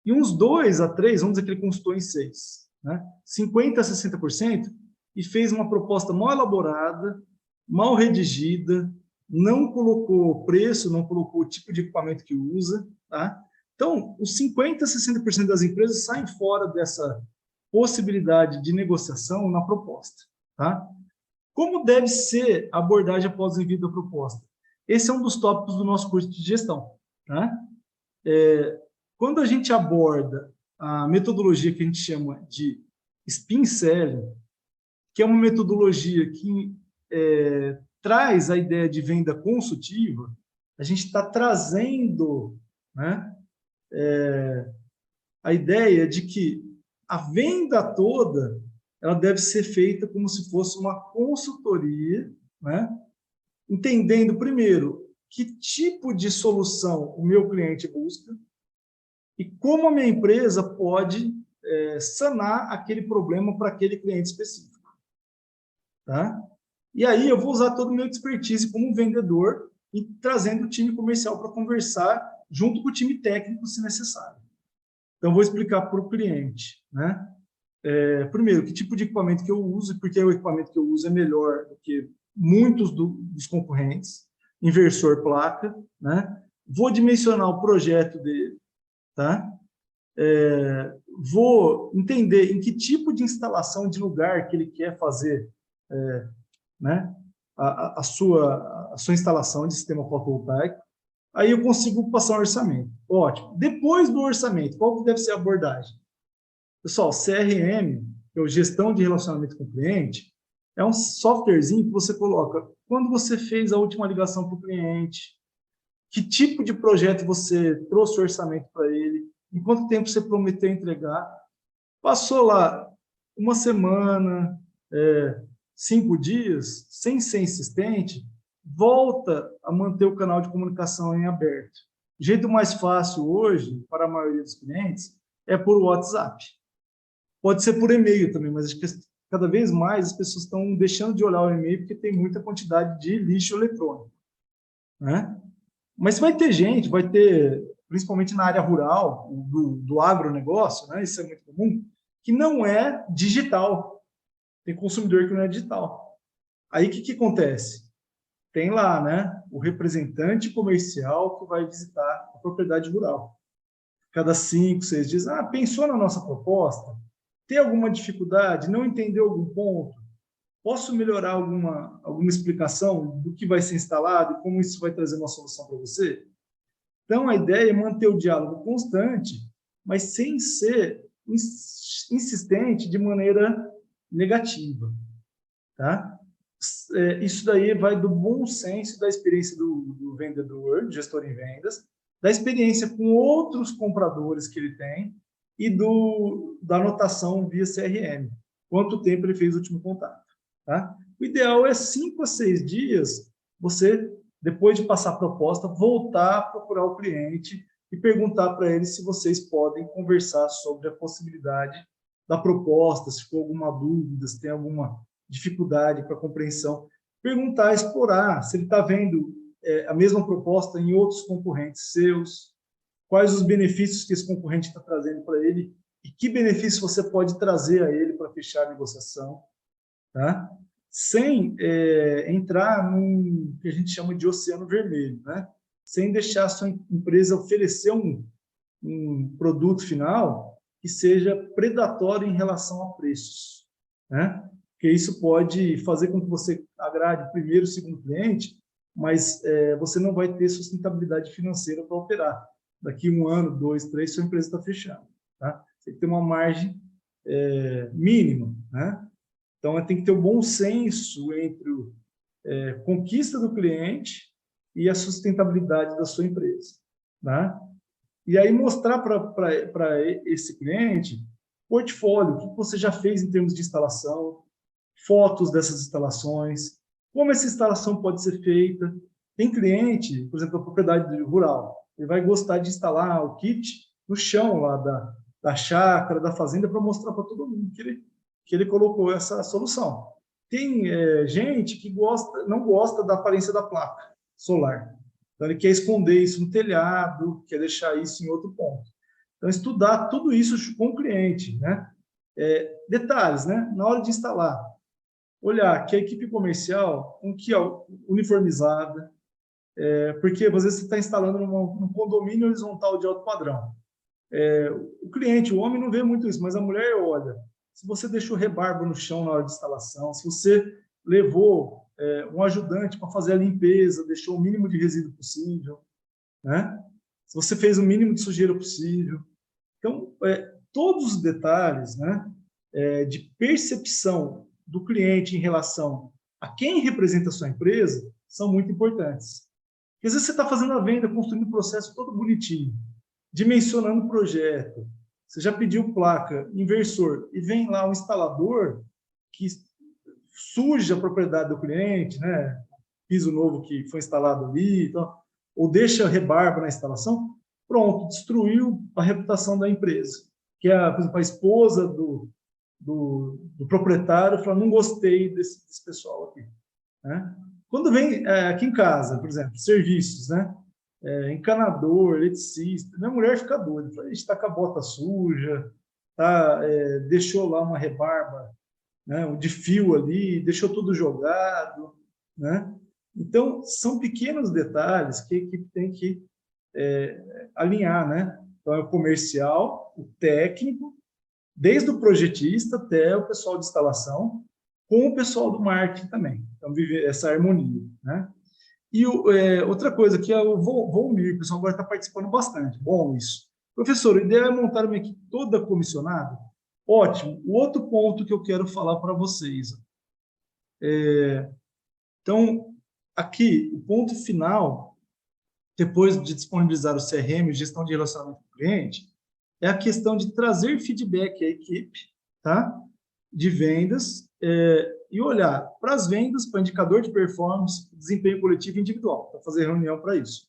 e uns 2 a 3, vamos dizer que ele consultou em 6, né? 50% a 60%, e fez uma proposta mal elaborada, mal redigida, não colocou preço, não colocou o tipo de equipamento que usa, tá? Então, os 50% a 60% das empresas saem fora dessa possibilidade de negociação na proposta, tá? Como deve ser a abordagem após o envio da proposta? Esse é um dos tópicos do nosso curso de gestão, tá? Quando a gente aborda a metodologia que a gente chama de Spin Selling, que é uma metodologia que traz a ideia de venda consultiva, a gente está trazendo, né, a ideia de que a venda toda ela deve ser feita como se fosse uma consultoria, né, entendendo primeiro que tipo de solução o meu cliente busca e como a minha empresa pode sanar aquele problema para aquele cliente específico. Tá? E aí eu vou usar todo o meu expertise como vendedor e trazendo o time comercial para conversar junto com o time técnico, se necessário. Então, eu vou explicar para o cliente, né? Primeiro, que tipo de equipamento que eu uso e por que o equipamento que eu uso é melhor do que muitos dos concorrentes, inversor placa, né? Vou dimensionar o projeto dele, tá? Vou entender em que tipo de instalação de lugar que ele quer fazer, né, a sua instalação de sistema fotovoltaico. Aí eu consigo passar um orçamento. Ótimo. Depois do orçamento, qual que deve ser a abordagem? Pessoal, CRM, que é o Gestão de Relacionamento com o Cliente, é um softwarezinho que você coloca quando você fez a última ligação para o cliente, que tipo de projeto você trouxe o orçamento para ele, em quanto tempo você prometeu entregar. Passou lá uma semana, 5 dias, sem ser insistente, volta a manter o canal de comunicação em aberto. O jeito mais fácil hoje, para a maioria dos clientes, é por WhatsApp. Pode ser por e-mail também, mas acho que cada vez mais as pessoas estão deixando de olhar o e-mail porque tem muita quantidade de lixo eletrônico, né? Mas vai ter gente, vai ter, principalmente na área rural, do agronegócio, né? Isso é muito comum, que não é digital. Tem consumidor que não é digital. Aí o que acontece? Tem lá, né, o representante comercial que vai visitar a propriedade rural. Cada 5, 6 dias, pensou na nossa proposta? Tem alguma dificuldade? Não entendeu algum ponto? Posso melhorar alguma explicação do que vai ser instalado e como isso vai trazer uma solução para você? Então, a ideia é manter o diálogo constante, mas sem ser insistente de maneira negativa. Tá? Isso daí vai do bom senso da experiência do vendedor, do gestor em vendas, da experiência com outros compradores que ele tem e da anotação via CRM. Quanto tempo ele fez o último contato. Tá? O ideal é 5 a 6 dias você, depois de passar a proposta, voltar a procurar o cliente e perguntar para ele se vocês podem conversar sobre a possibilidade da proposta, se for alguma dúvida, se tem alguma dificuldade para compreensão. Perguntar, explorar se ele está vendo a mesma proposta em outros concorrentes seus, quais os benefícios que esse concorrente está trazendo para ele e que benefícios você pode trazer a ele para fechar a negociação. Tá? Sem entrar num que a gente chama de oceano vermelho, né? Sem deixar a sua empresa oferecer um produto final que seja predatório em relação a preços, né? Porque isso pode fazer com que você agrade o primeiro, o segundo cliente, mas você não vai ter sustentabilidade financeira para operar. Daqui 1 ano, 2, 3, sua empresa está fechando. Tá? Você tem que ter uma margem mínima, né? Então, tem que ter um bom senso entre a conquista do cliente e a sustentabilidade da sua empresa. Né? E aí mostrar para esse cliente portfólio, o que você já fez em termos de instalação, fotos dessas instalações, como essa instalação pode ser feita. Tem cliente, por exemplo, a propriedade rural, ele vai gostar de instalar o kit no chão lá da chácara, da fazenda, para mostrar para todo mundo que ele colocou essa solução. tem gente que não gosta da aparência da placa solar. Então, ele quer esconder isso no telhado, quer deixar isso em outro ponto. Então, estudar tudo isso com o cliente, né? Detalhes, né? Na hora de instalar, olhar que a equipe comercial, que é uniformizada, porque às vezes você está instalando num condomínio horizontal de alto padrão. O cliente, o homem não vê muito isso, mas a mulher olha. Se você deixou rebarba no chão na hora de instalação, se você levou um ajudante para fazer a limpeza, deixou o mínimo de resíduo possível, né? Se você fez o mínimo de sujeira possível. Então, todos os detalhes, né, de percepção do cliente em relação a quem representa a sua empresa são muito importantes. Porque, às vezes você está fazendo a venda, construindo o processo todo bonitinho, dimensionando o projeto, você já pediu placa, inversor, e vem lá um instalador que suja a propriedade do cliente, né? Piso novo que foi instalado ali, então, ou deixa rebarba na instalação, pronto, destruiu a reputação da empresa. Que por exemplo, a esposa do proprietário fala, não gostei desse pessoal aqui. Né? Quando vem aqui em casa, por exemplo, serviços, né? Encanador, eletricista, minha mulher fica doida, fala, está com a bota suja, deixou lá uma rebarba, né, de fio ali, deixou tudo jogado, né? Então, são pequenos detalhes que a equipe tem que alinhar, né? Então, é o comercial, o técnico, desde o projetista até o pessoal de instalação, com o pessoal do marketing também. Então, viver essa harmonia, né? E outra coisa que é o Volmir, o pessoal agora está participando bastante. Bom isso. Professor, a ideia é montar uma equipe toda comissionada? Ótimo. O outro ponto que eu quero falar para vocês. Então, aqui, o ponto final, depois de disponibilizar o CRM, gestão de relacionamento com o cliente, é a questão de trazer feedback à equipe, tá? De vendas, e olhar para as vendas, para indicador de performance, desempenho coletivo e individual, para fazer reunião para isso.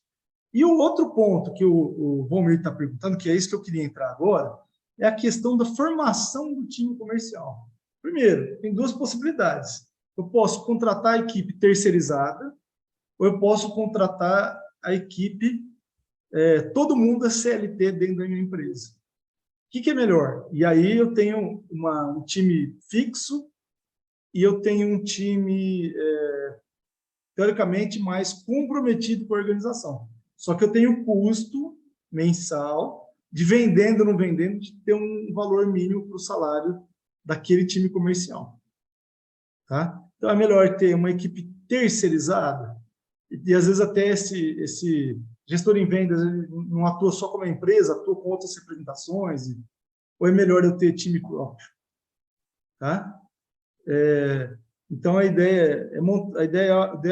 E o outro ponto que o Volmir está perguntando, que é isso que eu queria entrar agora, é a questão da formação do time comercial. Primeiro, tem duas possibilidades. Eu posso contratar a equipe terceirizada, ou eu posso contratar a equipe, todo mundo é CLT dentro da minha empresa. O que é melhor? E aí eu tenho um time fixo e eu tenho um time, teoricamente, mais comprometido com a organização. Só que eu tenho custo mensal de vendendo ou não vendendo, de ter um valor mínimo para o salário daquele time comercial. Tá? Então, é melhor ter uma equipe terceirizada e às vezes até esse gestor em vendas não atua só como empresa, atua com outras representações, ou é melhor eu ter time próprio? Tá? Então, a ideia é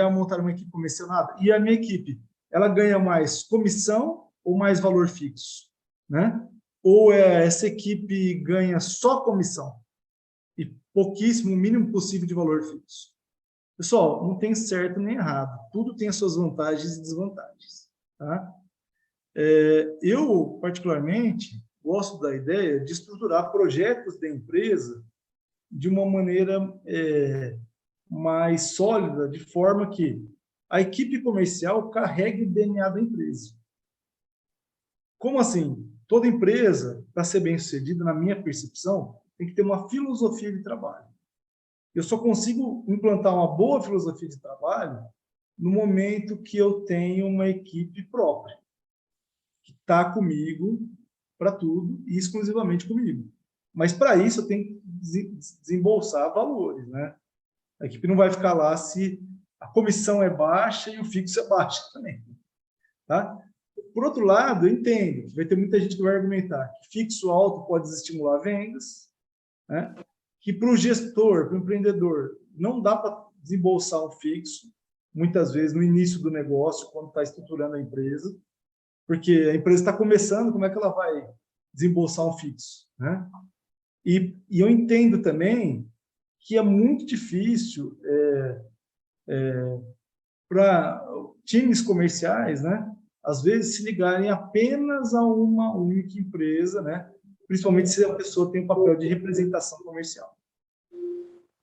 montar uma equipe comissionada. E a minha equipe, ela ganha mais comissão ou mais valor fixo? Né? Ou essa equipe ganha só comissão e pouquíssimo, o mínimo possível de valor fixo? Pessoal, não tem certo nem errado. Tudo tem as suas vantagens e desvantagens. Tá? Eu, particularmente, gosto da ideia de estruturar projetos da empresa de uma maneira mais sólida, de forma que a equipe comercial carregue o DNA da empresa. Como assim? Toda empresa, para ser bem-sucedida, na minha percepção, tem que ter uma filosofia de trabalho. Eu só consigo implantar uma boa filosofia de trabalho no momento que eu tenho uma equipe própria, que está comigo para tudo e exclusivamente comigo. Mas, para isso, eu tenho que desembolsar valores, né? A equipe não vai ficar lá se a comissão é baixa e o fixo é baixo também. Tá? Por outro lado, eu entendo que vai ter muita gente que vai argumentar que fixo alto pode desestimular vendas, né? Que para o gestor, para o empreendedor, não dá para desembolsar um fixo, muitas vezes no início do negócio, quando está estruturando a empresa, porque a empresa está começando, como é que ela vai desembolsar um fixo? Né? E eu entendo também que é muito difícil para times comerciais, né, às vezes se ligarem apenas a uma única empresa, né, principalmente se a pessoa tem um papel de representação comercial.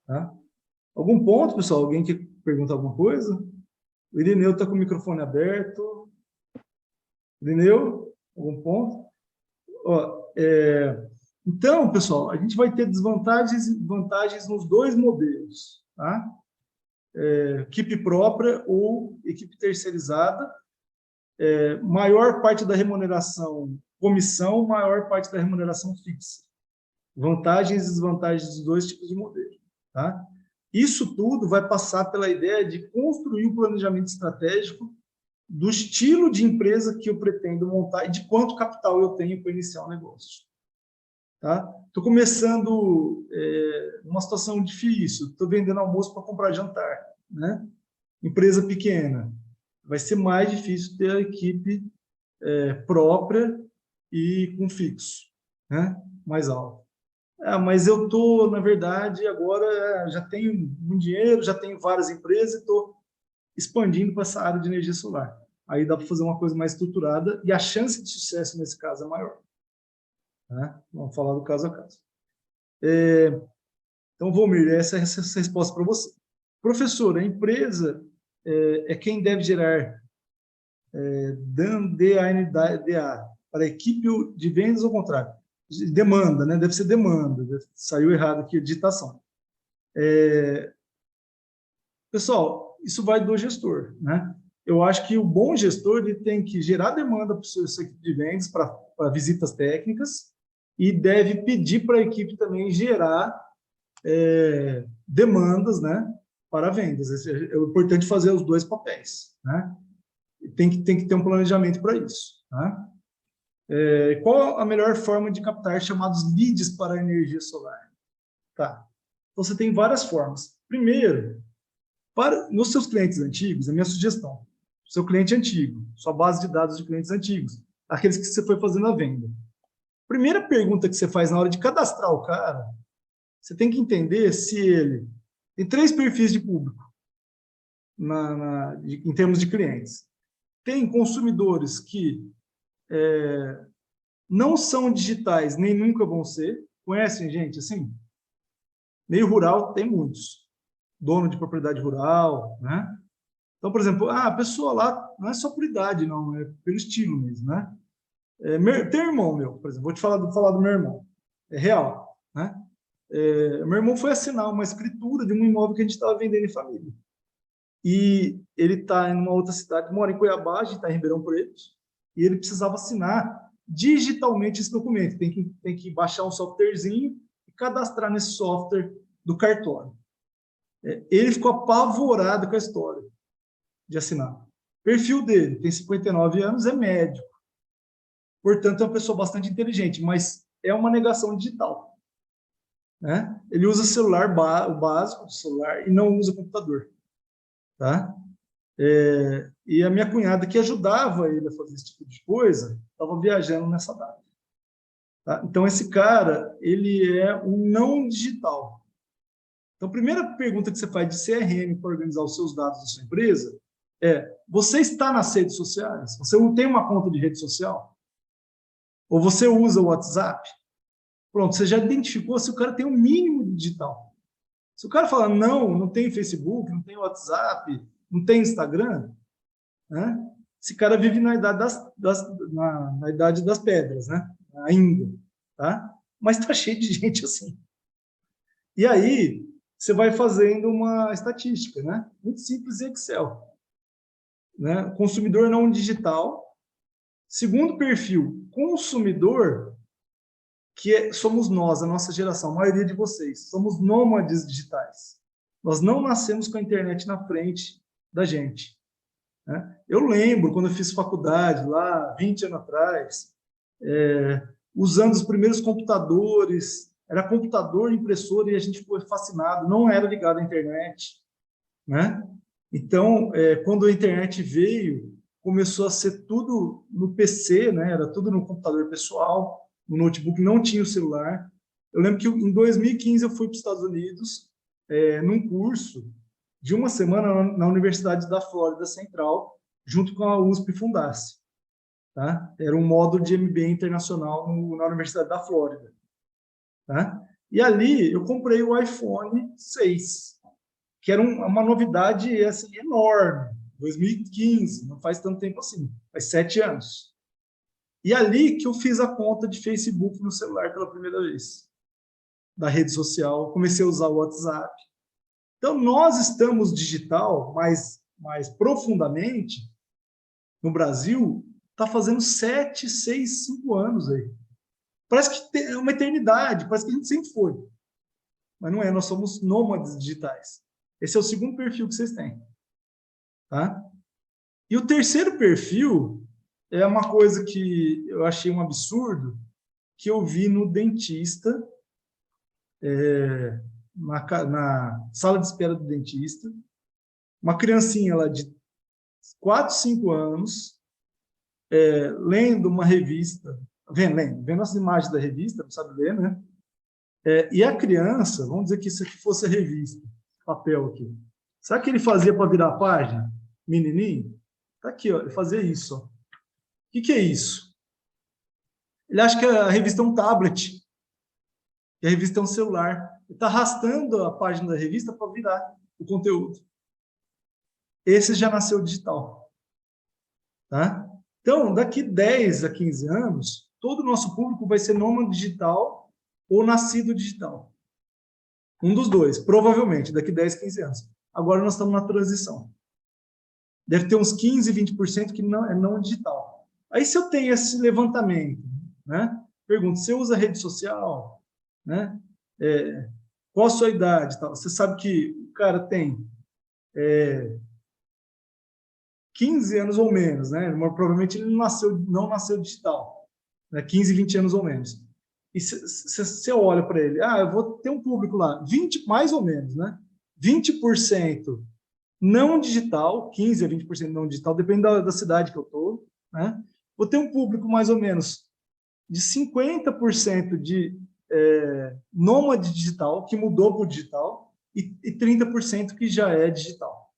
Tá? Algum ponto, pessoal? Alguém quer perguntar alguma coisa? O Irineu está com o microfone aberto. Irineu, algum ponto? Ó, então, pessoal, a gente vai ter desvantagens e vantagens nos dois modelos, tá? Equipe própria ou equipe terceirizada. Maior parte da remuneração comissão, maior parte da remuneração fixa. Vantagens e desvantagens dos dois tipos de modelo, tá? Isso tudo vai passar pela ideia de construir o planejamento estratégico do estilo de empresa que eu pretendo montar e de quanto capital eu tenho para iniciar o negócio. Tá? Estou começando numa situação difícil, estou vendendo almoço para comprar jantar, né? Empresa pequena. Vai ser mais difícil ter a equipe própria e com fixo, né? Mais alto. Mas eu estou, na verdade, agora já tenho um dinheiro, já tenho várias empresas e estou expandindo para essa área de energia solar. Aí dá para fazer uma coisa mais estruturada e a chance de sucesso nesse caso é maior. Né? Vamos falar do caso a caso. Então, Volmir, essa é a resposta para você. Professor, a empresa é quem deve gerar DA para a equipe de vendas ou contrário? Demanda, né? Deve ser demanda. Saiu errado aqui a digitação. Pessoal, isso vai do gestor, né? Eu acho que o bom gestor ele tem que gerar demanda para a sua equipe de vendas, para visitas técnicas, e deve pedir para a equipe também gerar demandas, né, para vendas. É importante fazer os dois papéis, né? Tem que ter um planejamento para isso. Tá? Qual a melhor forma de captar chamados leads para a energia solar? Tá. Então, você tem várias formas. Primeiro, nos seus clientes antigos, a minha sugestão, seu cliente antigo, sua base de dados de clientes antigos, aqueles que você foi fazendo a venda. Primeira pergunta que você faz na hora de cadastrar o cara, você tem que entender se ele tem 3 perfis de público em termos de clientes. Tem consumidores que não são digitais, nem nunca vão ser. Conhecem gente assim? Meio rural tem muitos. Dono de propriedade rural, né? Então, por exemplo, a pessoa lá não é só por idade, não, é pelo estilo mesmo, né? Tem irmão meu, por exemplo, vou te falar do meu irmão. É real, né? Meu irmão foi assinar uma escritura de um imóvel que a gente estava vendendo em família. E ele está em uma outra cidade, mora em Cuiabá, a gente está em Ribeirão Preto, e ele precisava assinar digitalmente esse documento. Tem que baixar um softwarezinho e cadastrar nesse software do cartório. Ele ficou apavorado com a história de assinar. O perfil dele tem 59 anos, é médico. Portanto, é uma pessoa bastante inteligente, mas é uma negação digital. Né? Ele usa celular, o básico do celular, e não usa computador. Tá? E a minha cunhada, que ajudava ele a fazer esse tipo de coisa, estava viajando nessa data. Tá? Então, esse cara, ele é um não digital. Então, a primeira pergunta que você faz de CRM para organizar os seus dados da sua empresa você está nas redes sociais? Você não tem uma conta de rede social? Ou você usa o WhatsApp? Pronto, você já identificou se o cara tem um mínimo de digital. Se o cara falar, não tem Facebook, não tem WhatsApp, não tem Instagram, né? Esse cara vive na idade na idade das pedras, né? Ainda, tá? Mas está cheio de gente assim. E aí, você vai fazendo uma estatística, né? Muito simples em Excel. Né? Consumidor não digital. Segundo perfil, consumidor, que somos nós, a nossa geração, a maioria de vocês, somos nômades digitais. Nós não nascemos com a internet na frente da gente. Né? Eu lembro, quando eu fiz faculdade, lá, 20 anos atrás, usando os primeiros computadores, era computador, impressora, e a gente foi fascinado, não era ligado à internet. Né? Então, quando a internet veio, começou a ser tudo no PC, né? Era tudo no computador pessoal, no notebook, não tinha o celular. Eu lembro que em 2015 eu fui para os Estados Unidos num curso de uma semana na Universidade da Flórida Central, junto com a USP Fundace. Tá? Era um módulo de MBA internacional na Universidade da Flórida. Tá? E ali eu comprei o iPhone 6. que era uma novidade assim, enorme. 2015, não faz tanto tempo assim, faz 7 anos. E ali que eu fiz a conta de Facebook no celular pela primeira vez, da rede social, comecei a usar o WhatsApp. Então, nós estamos digital, mais profundamente, no Brasil, está fazendo 7, 6, 5 anos aí. Parece que é uma eternidade, parece que a gente sempre foi. Mas não é, nós somos nômades digitais. Esse é o segundo perfil que vocês têm. Tá? E o terceiro perfil é uma coisa que eu achei um absurdo, que eu vi no dentista, na sala de espera do dentista, uma criancinha lá de 4, 5 anos, lendo uma revista, vendo as imagens da revista, não sabe ler, né? E a criança, vamos dizer que isso aqui fosse a revista, papel aqui. Sabe o que ele fazia para virar a página? Menininho? Tá aqui, ó, ele fazia isso. Ó. O que é isso? Ele acha que a revista é um tablet, que a revista é um celular. Ele está arrastando a página da revista para virar o conteúdo. Esse já nasceu digital. Tá? Então, daqui 10 a 15 anos, todo o nosso público vai ser nômade digital ou nascido digital. Um dos dois, provavelmente, daqui 10, 15 anos. Agora nós estamos na transição. Deve ter uns 15, 20% que não é não digital. Aí, se eu tenho esse levantamento, né? Pergunto, você usa rede social? Né? Qual a sua idade? Tal? Você sabe que o cara tem 15 anos ou menos, né? Mas, provavelmente ele não nasceu digital. Né? 15, 20 anos ou menos. E você olha para ele, eu vou ter um público lá, 20, mais ou menos, né? 20% não digital, 15 a 20% não digital, depende da cidade que eu estou, né? Vou ter um público mais ou menos de 50% de nômade digital, que mudou para o digital, e 30% que já é digital.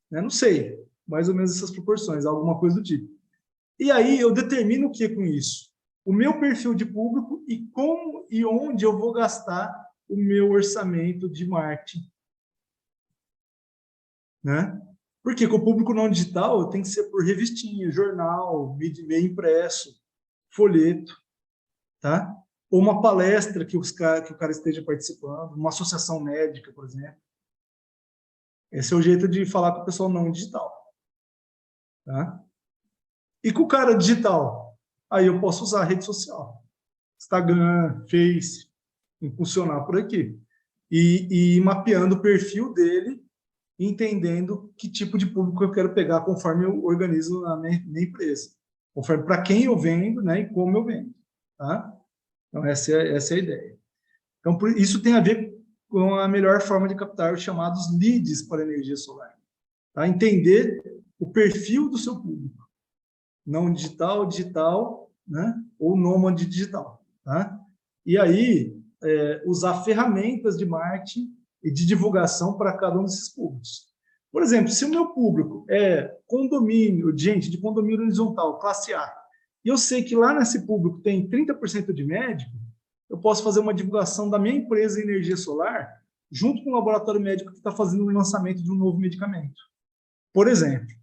Né? Não sei, mais ou menos essas proporções, alguma coisa do tipo. E aí eu determino o que com isso? O meu perfil de público e como e onde eu vou gastar o meu orçamento de marketing. Né? Porque com o público não digital tem que ser por revistinha, jornal, meio impresso, folheto, tá? Ou uma palestra que o cara esteja participando, uma associação médica, por exemplo. Esse é o jeito de falar com o pessoal não digital. Tá? E com o cara digital, aí eu posso usar a rede social. Instagram, Face, impulsionar por aqui. E ir mapeando o perfil dele, entendendo que tipo de público eu quero pegar conforme eu organizo na minha empresa. Conforme para quem eu vendo, né, e como eu vendo. Tá? Então, essa é a ideia. Então, isso tem a ver com a melhor forma de captar os chamados leads para a energia solar. Tá? Entender o perfil do seu público. Não digital, digital, né? Ou nômade digital. Tá? E aí, usar ferramentas de marketing e de divulgação para cada um desses públicos. Por exemplo, se o meu público é condomínio, gente de condomínio horizontal, classe A, e eu sei que lá nesse público tem 30% de médico, eu posso fazer uma divulgação da minha empresa em energia solar junto com o laboratório médico que está fazendo o lançamento de um novo medicamento. Por exemplo,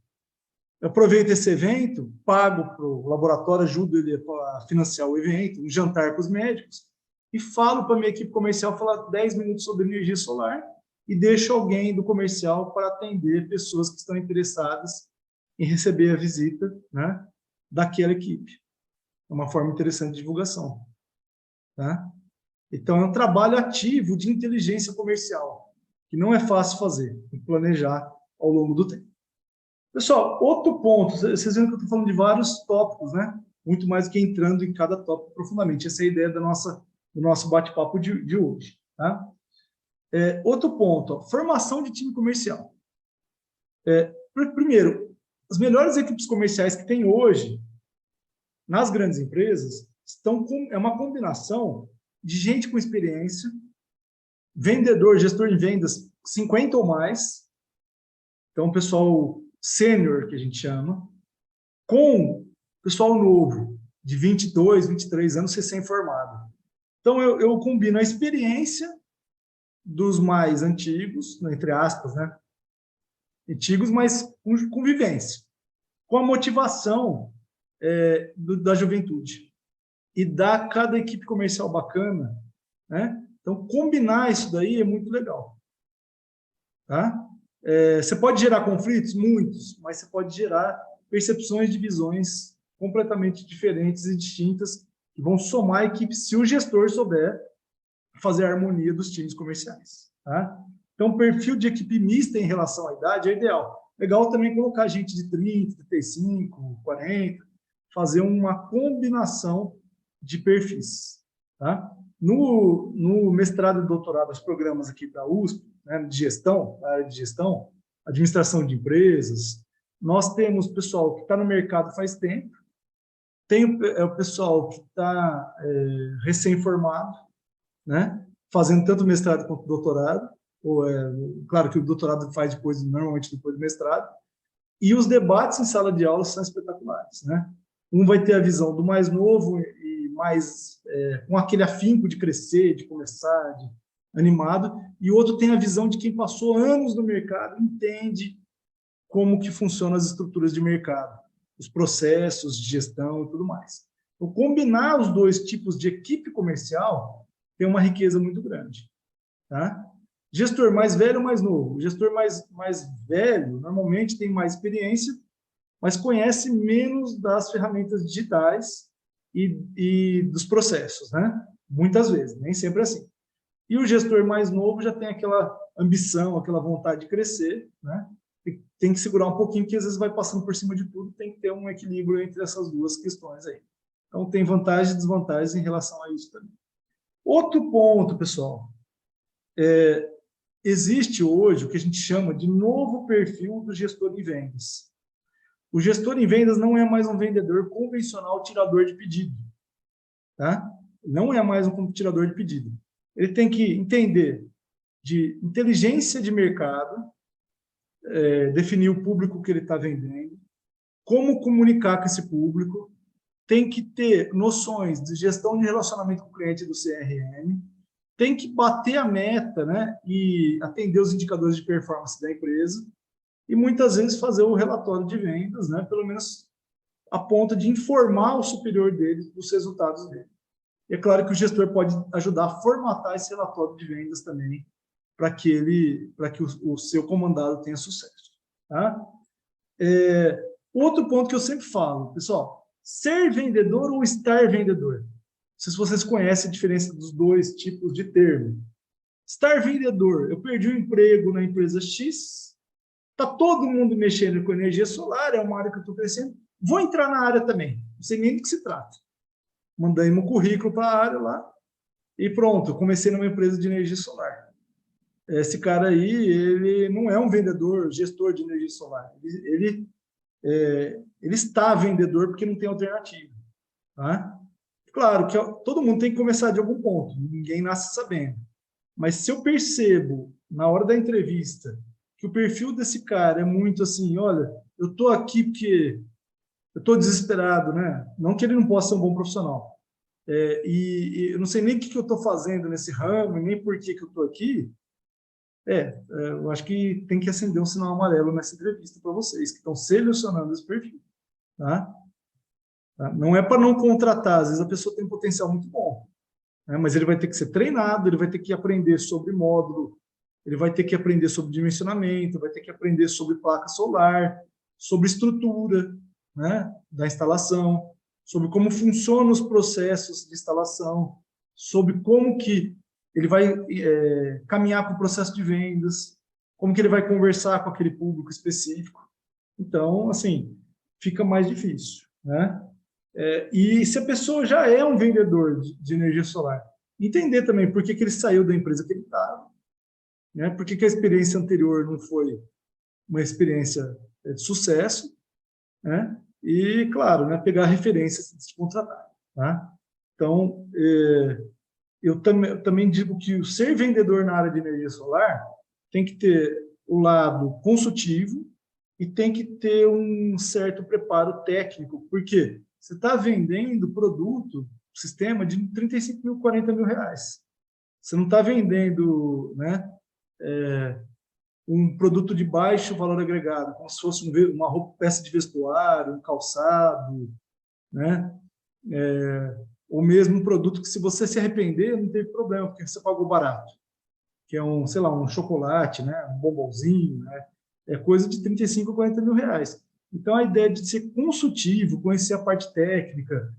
eu aproveito esse evento, pago para o laboratório, ajudo ele a financiar o evento, um jantar para os médicos, e falo para a minha equipe comercial, falar 10 minutos sobre energia solar, e deixo alguém do comercial para atender pessoas que estão interessadas em receber a visita, né, daquela equipe. É uma forma interessante de divulgação. Tá? Então, é um trabalho ativo de inteligência comercial, que não é fácil fazer, tem que planejar ao longo do tempo. Pessoal, outro ponto, vocês viram que eu estou falando de vários tópicos, né? Muito mais do que entrando em cada tópico profundamente. Essa é a ideia do nosso bate-papo de hoje. Tá? Outro ponto, ó, formação de time comercial. Primeiro, as melhores equipes comerciais que tem hoje, nas grandes empresas, é uma combinação de gente com experiência, vendedor, gestor em vendas, 50 ou mais, então pessoal sênior, que a gente chama, com pessoal novo, de 22, 23 anos, recém-formado. Então, eu combino a experiência dos mais antigos, entre aspas, né? Antigos, mas com vivência, com a motivação da juventude. E dar cada equipe comercial bacana, né? Então, combinar isso daí é muito legal. Tá? Você pode gerar conflitos? Muitos, mas você pode gerar percepções de visões completamente diferentes e distintas que vão somar a equipe se o gestor souber fazer a harmonia dos times comerciais. Tá? Então, perfil de equipe mista em relação à idade é ideal. Legal também colocar gente de 30, 35, 40, fazer uma combinação de perfis. Tá? No mestrado e doutorado, os programas aqui da USP, né, de gestão, na área de gestão, administração de empresas, nós temos pessoal que está no mercado faz tempo, tem o pessoal que está recém-formado, né, fazendo tanto mestrado quanto doutorado, claro que o doutorado faz normalmente depois do mestrado, e os debates em sala de aula são espetaculares, né? Um vai ter a visão do mais novo e mais com aquele afinco de crescer, de começar, de animado, e o outro tem a visão de quem passou anos no mercado, entende como que funcionam as estruturas de mercado, os processos de gestão e tudo mais. Então, combinar os dois tipos de equipe comercial tem uma riqueza muito grande. Tá? Gestor mais velho ou mais novo? O gestor mais velho normalmente tem mais experiência, mas conhece menos das ferramentas digitais e dos processos, né? Muitas vezes, nem sempre assim. E o gestor mais novo já tem aquela ambição, aquela vontade de crescer, né? Tem que segurar um pouquinho, porque às vezes vai passando por cima de tudo, tem que ter um equilíbrio entre essas duas questões aí. Então, tem vantagens e desvantagens em relação a isso também. Outro ponto, pessoal, existe hoje o que a gente chama de novo perfil do gestor em vendas. O gestor em vendas não é mais um vendedor convencional tirador de pedido. Tá? Não é mais um tirador de pedido. Ele tem que entender de inteligência de mercado, definir o público que ele está vendendo, como comunicar com esse público, tem que ter noções de gestão de relacionamento com o cliente do CRM, tem que bater a meta, né, e atender os indicadores de performance da empresa, e muitas vezes fazer o relatório de vendas, né, pelo menos a ponto de informar o superior dele dos resultados dele. E é claro que o gestor pode ajudar a formatar esse relatório de vendas também, para que o seu comandado tenha sucesso. Tá? Outro ponto que eu sempre falo, pessoal, ser vendedor ou estar vendedor? Não sei se vocês conhecem a diferença dos dois tipos de termo. Estar vendedor, eu perdi o emprego na empresa X, está todo mundo mexendo com energia solar, é uma área que eu estou crescendo, vou entrar na área também, não sei nem do que se trata. Mandei meu currículo para a área lá e pronto, comecei numa empresa de energia solar. Esse cara aí, ele não é um vendedor, gestor de energia solar. Ele está vendedor porque não tem alternativa. Tá? Claro que todo mundo tem que começar de algum ponto, ninguém nasce sabendo. Mas se eu percebo, na hora da entrevista, que o perfil desse cara é muito assim, olha, eu estou aqui porque eu estou desesperado, né? Não que ele não possa ser um bom profissional. E eu não sei nem o que eu estou fazendo nesse ramo, nem por que eu estou aqui. Eu acho que tem que acender um sinal amarelo nessa entrevista para vocês, que estão selecionando esse perfil. Tá? Não é para não contratar, às vezes a pessoa tem um potencial muito bom, né? Mas ele vai ter que ser treinado, ele vai ter que aprender sobre módulo, ele vai ter que aprender sobre dimensionamento, vai ter que aprender sobre placa solar, sobre estrutura, né, da instalação, sobre como funcionam os processos de instalação, sobre como que ele vai caminhar para o processo de vendas, como que ele vai conversar com aquele público específico. Então, assim, fica mais difícil, né? E se a pessoa já é um vendedor de energia solar, entender também por que ele saiu da empresa que ele estava, né? Por que a experiência anterior não foi uma experiência de sucesso, né? E, claro, né, pegar referências de se contratar. Tá? Então, eu também digo que o ser vendedor na área de energia solar tem que ter o lado consultivo e tem que ter um certo preparo técnico, porque você está vendendo produto, sistema de 35 mil, 40 mil reais. Você não está vendendo, né, um produto de baixo valor agregado, como se fosse uma roupa, peça de vestuário, um calçado, né? Ou mesmo um produto que, se você se arrepender, não teve problema, porque você pagou barato, que é um, sei lá, um chocolate, né? Um bombonzinho, né? É coisa de 35 a 40 mil reais. Então, a ideia de ser consultivo, conhecer a parte técnica,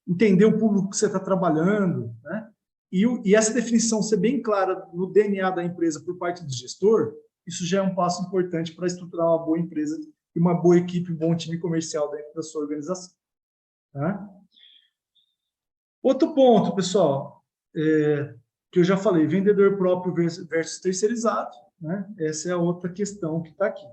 entender o público que você está trabalhando, né? E essa definição ser bem clara no DNA da empresa por parte do gestor, isso já é um passo importante para estruturar uma boa empresa e uma boa equipe, um bom time comercial dentro da sua organização. Tá? Outro ponto, pessoal, que eu já falei, vendedor próprio versus terceirizado, né? Essa é a outra questão que está aqui.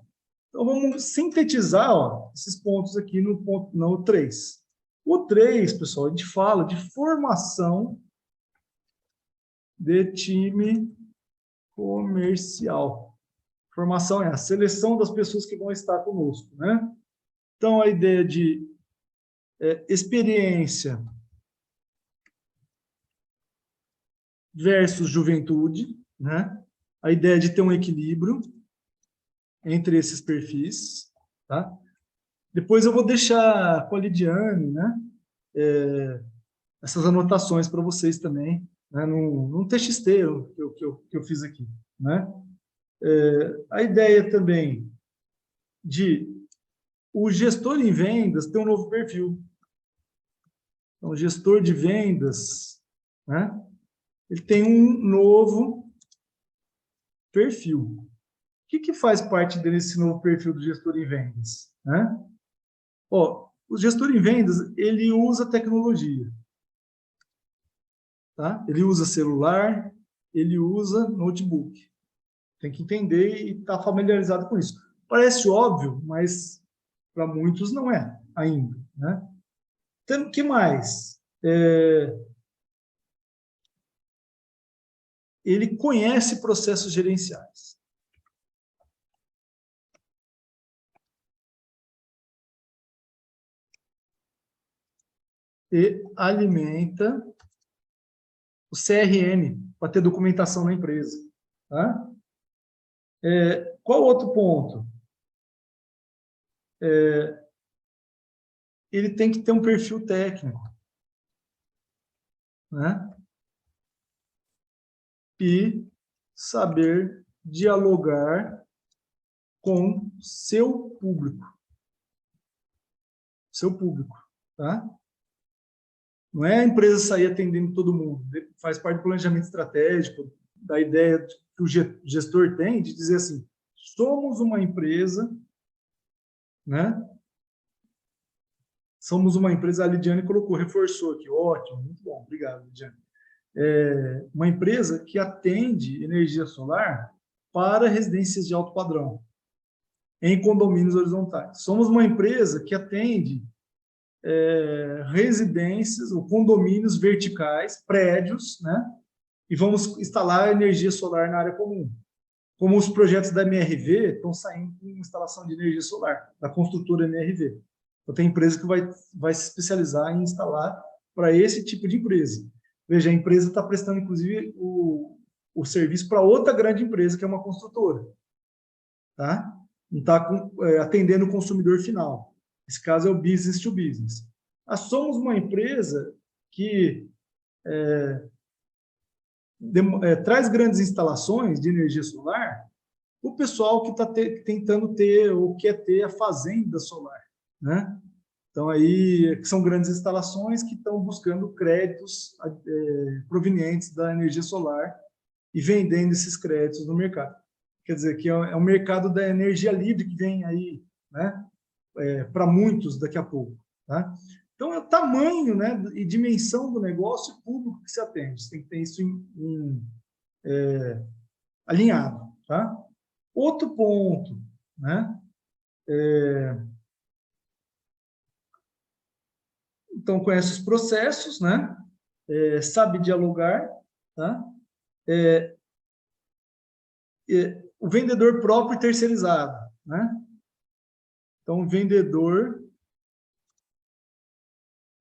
Então, vamos sintetizar, ó, esses pontos aqui no 3. O 3, pessoal, a gente fala de formação de time comercial. Formação é a seleção das pessoas que vão estar conosco, né? Então, a ideia de experiência versus juventude, né? A ideia de ter um equilíbrio entre esses perfis, tá? Depois eu vou deixar com a Lidiane, né? Essas anotações para vocês também, né? Num TXT que eu fiz aqui, né? A ideia também de o gestor em vendas ter um novo perfil. Então, o gestor de vendas, né? Ele tem um novo perfil. O que faz parte desse novo perfil do gestor em vendas? Né? Ó, o gestor em vendas, ele usa tecnologia. Tá? Ele usa celular, ele usa notebook. Tem que entender e estar familiarizado com isso. Parece óbvio, mas para muitos não é ainda. Né? Então, o que mais? Ele conhece processos gerenciais. E alimenta o CRM para ter documentação na empresa. Tá? Qual outro ponto? Ele tem que ter um perfil técnico. Né? E saber dialogar com seu público. Seu público. Tá? Não é a empresa sair atendendo todo mundo. Faz parte do planejamento estratégico, da ideia que o gestor tem de dizer assim, somos uma empresa, né? Somos uma empresa, a Lidiane colocou, reforçou aqui, ótimo, muito bom, obrigado, Lidiane. Uma empresa que atende energia solar para residências de alto padrão, em condomínios horizontais. Somos uma empresa que atende residências ou condomínios verticais, prédios, né? E vamos instalar energia solar na área comum. Como os projetos da MRV estão saindo com instalação de energia solar, da construtora MRV. Então, tem empresa que vai se especializar em instalar para esse tipo de empresa. Veja, a empresa está prestando, inclusive, o serviço para outra grande empresa, que é uma construtora. Tá? Não está atendendo o consumidor final. Esse caso é o business to business. Nós somos uma empresa que traz grandes instalações de energia solar o pessoal que está tentando ter ou quer ter a fazenda solar, né? Então, aí, que são grandes instalações que estão buscando créditos provenientes da energia solar e vendendo esses créditos no mercado. Quer dizer, que é um mercado da energia livre que vem aí, né? Para muitos daqui a pouco, tá? Então, é o tamanho, né, e dimensão do negócio e público que se atende. Você tem que ter isso alinhado, tá? Outro ponto, né? Então, conhece os processos, né? Sabe dialogar, tá? O vendedor próprio e terceirizado, né? Então, vendedor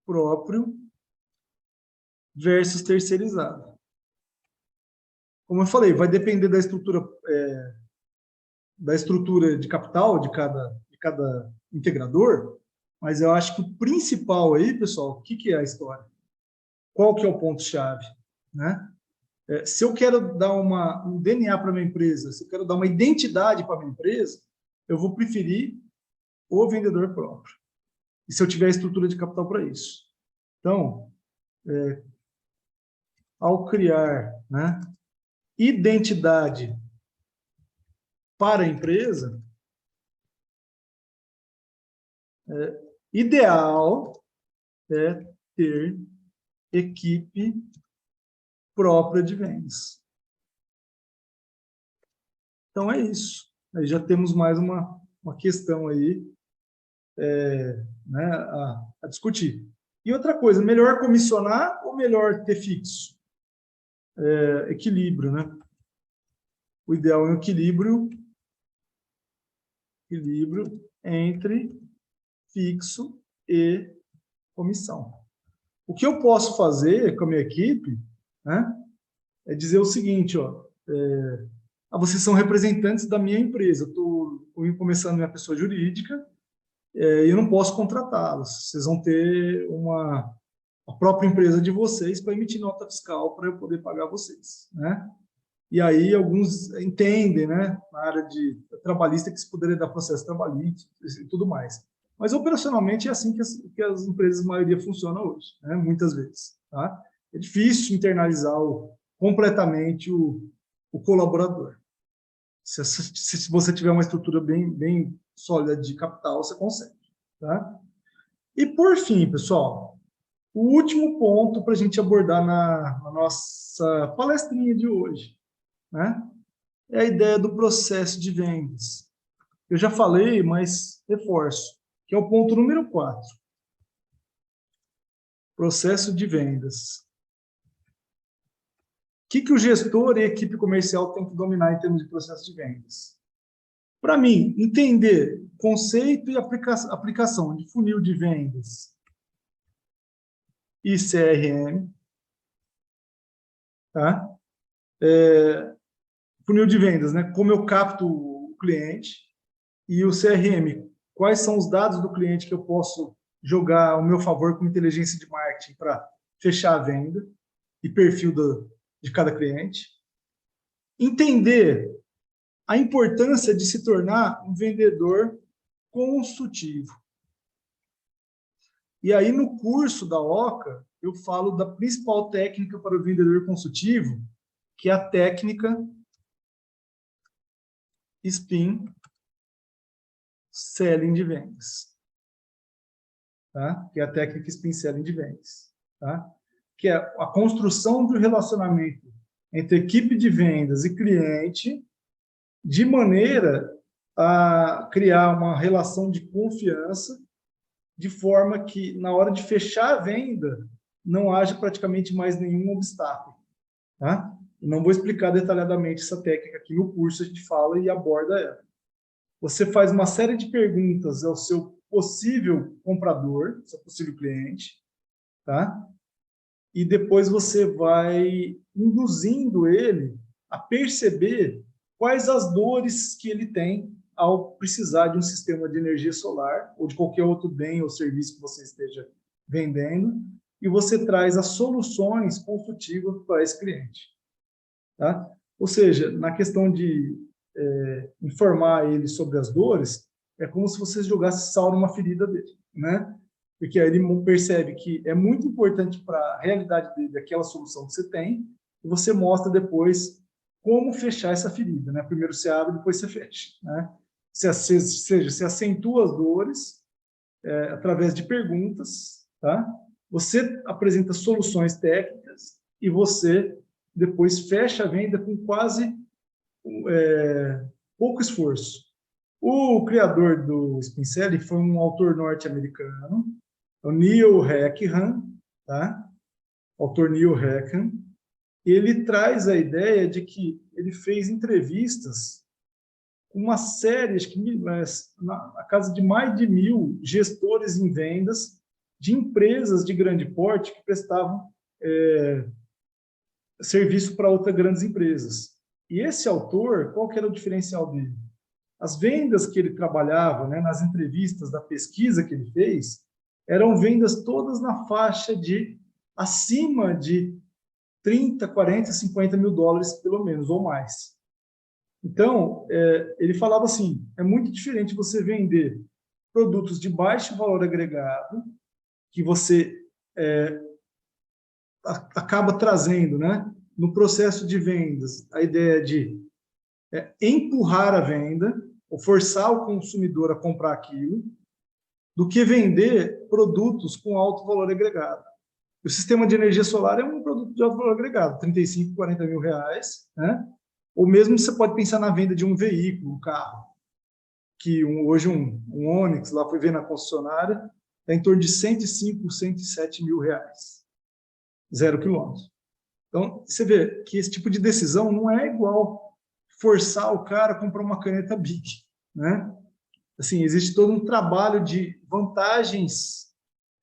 próprio versus terceirizado. como eu falei, vai depender da estrutura de capital de cada integrador, mas eu acho que o principal aí, pessoal, o que é a história? Qual que é o ponto-chave, né? Se eu quero dar um DNA para a minha empresa, se eu quero dar uma identidade para a minha empresa, eu vou preferir o vendedor próprio. E se eu tiver a estrutura de capital para isso. Então, ao criar, né, identidade para a empresa, ideal é ter equipe própria de vendas. Então é isso. Aí já temos mais uma questão aí, né, a discutir. E outra coisa, melhor comissionar ou melhor ter fixo? Equilíbrio, né? O ideal é um equilíbrio entre fixo e comissão. O que eu posso fazer com a minha equipe, né, é dizer o seguinte, ó, vocês são representantes da minha empresa, estou começando minha pessoa jurídica, e eu não posso contratá-los. Vocês vão ter a própria empresa de vocês para emitir nota fiscal para eu poder pagar vocês, né? E aí alguns entendem, né, na área de trabalhista, que se poderia dar processo trabalhista e tudo mais. Mas operacionalmente é assim que as empresas, a maioria, funcionam hoje, né, muitas vezes. Tá? É difícil internalizar completamente o colaborador. Se você tiver uma estrutura bem sólida de capital, você consegue. Tá? E, por fim, pessoal, o último ponto para a gente abordar na nossa palestrinha de hoje, né, é a ideia do processo de vendas. Eu já falei, mas reforço, que é o ponto número 4. Processo de vendas. O que o gestor e a equipe comercial tem que dominar em termos de processo de vendas? Para mim, entender conceito e aplicação de funil de vendas e CRM, tá? Funil de vendas, né? Como eu capto o cliente, e o CRM, quais são os dados do cliente que eu posso jogar ao meu favor com inteligência de marketing para fechar a venda e perfil de cada cliente. Entender a importância de se tornar um vendedor consultivo. E aí, no curso da OCA, eu falo da principal técnica para o vendedor consultivo, que é a técnica Spin Selling de vendas. Tá? Que é a técnica Spin Selling de vendas. Tá? Que é a construção do relacionamento entre equipe de vendas e cliente, de maneira a criar uma relação de confiança, de forma que, na hora de fechar a venda, não haja praticamente mais nenhum obstáculo. Tá? Não vou explicar detalhadamente essa técnica aqui no curso, a gente fala e aborda ela. Você faz uma série de perguntas ao seu possível comprador, seu possível cliente, tá? E depois você vai induzindo ele a perceber quais as dores que ele tem ao precisar de um sistema de energia solar ou de qualquer outro bem ou serviço que você esteja vendendo, e você traz as soluções consultivas para esse cliente. Tá? Ou seja, na questão de informar ele sobre as dores, é como se você jogasse sal numa ferida dele, né? Porque aí ele percebe que é muito importante para a realidade dele aquela solução que você tem, e você mostra depois como fechar essa ferida, né? Primeiro você abre, depois você fecha, né? Você acentua as dores através de perguntas, tá? Você apresenta soluções técnicas e você depois fecha a venda com quase pouco esforço. O criador do Spin Selling foi um autor norte-americano, o Neil Hackham, tá? O autor Neil Hackham. Ele traz a ideia de que ele fez entrevistas com uma série, acho que na casa de mais de 1.000 gestores em vendas de empresas de grande porte que prestavam serviço para outras grandes empresas. E esse autor, qual que era o diferencial dele? As vendas que ele trabalhava, né, nas entrevistas da pesquisa que ele fez, eram vendas todas na faixa de acima de 30, 40, 50 mil dólares, pelo menos, ou mais. Então, ele falava assim, é muito diferente você vender produtos de baixo valor agregado, que você acaba trazendo, né, no processo de vendas, a ideia de empurrar a venda, ou forçar o consumidor a comprar aquilo, do que vender produtos com alto valor agregado. O sistema de energia solar é um produto de alto valor agregado, 35, 40 mil reais, né? Ou mesmo você pode pensar na venda de um veículo, um carro, que hoje um Onix, lá foi ver na concessionária, está em torno de 105, 107 mil reais, 0 quilômetro. Então, você vê que esse tipo de decisão não é igual forçar o cara a comprar uma caneta Bic, né? Assim, existe todo um trabalho de vantagens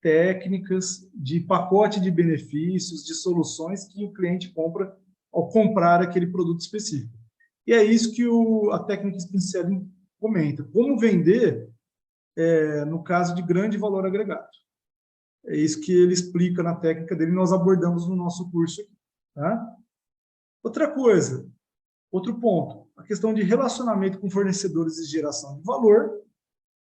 técnicas, de pacote de benefícios, de soluções que o cliente compra ao comprar aquele produto específico. E é isso que a técnica Spin Selling comenta. Como vender no caso de grande valor agregado. É isso que ele explica na técnica dele, nós abordamos no nosso curso aqui. Tá? Outra coisa, outro ponto, a questão de relacionamento com fornecedores e geração de valor.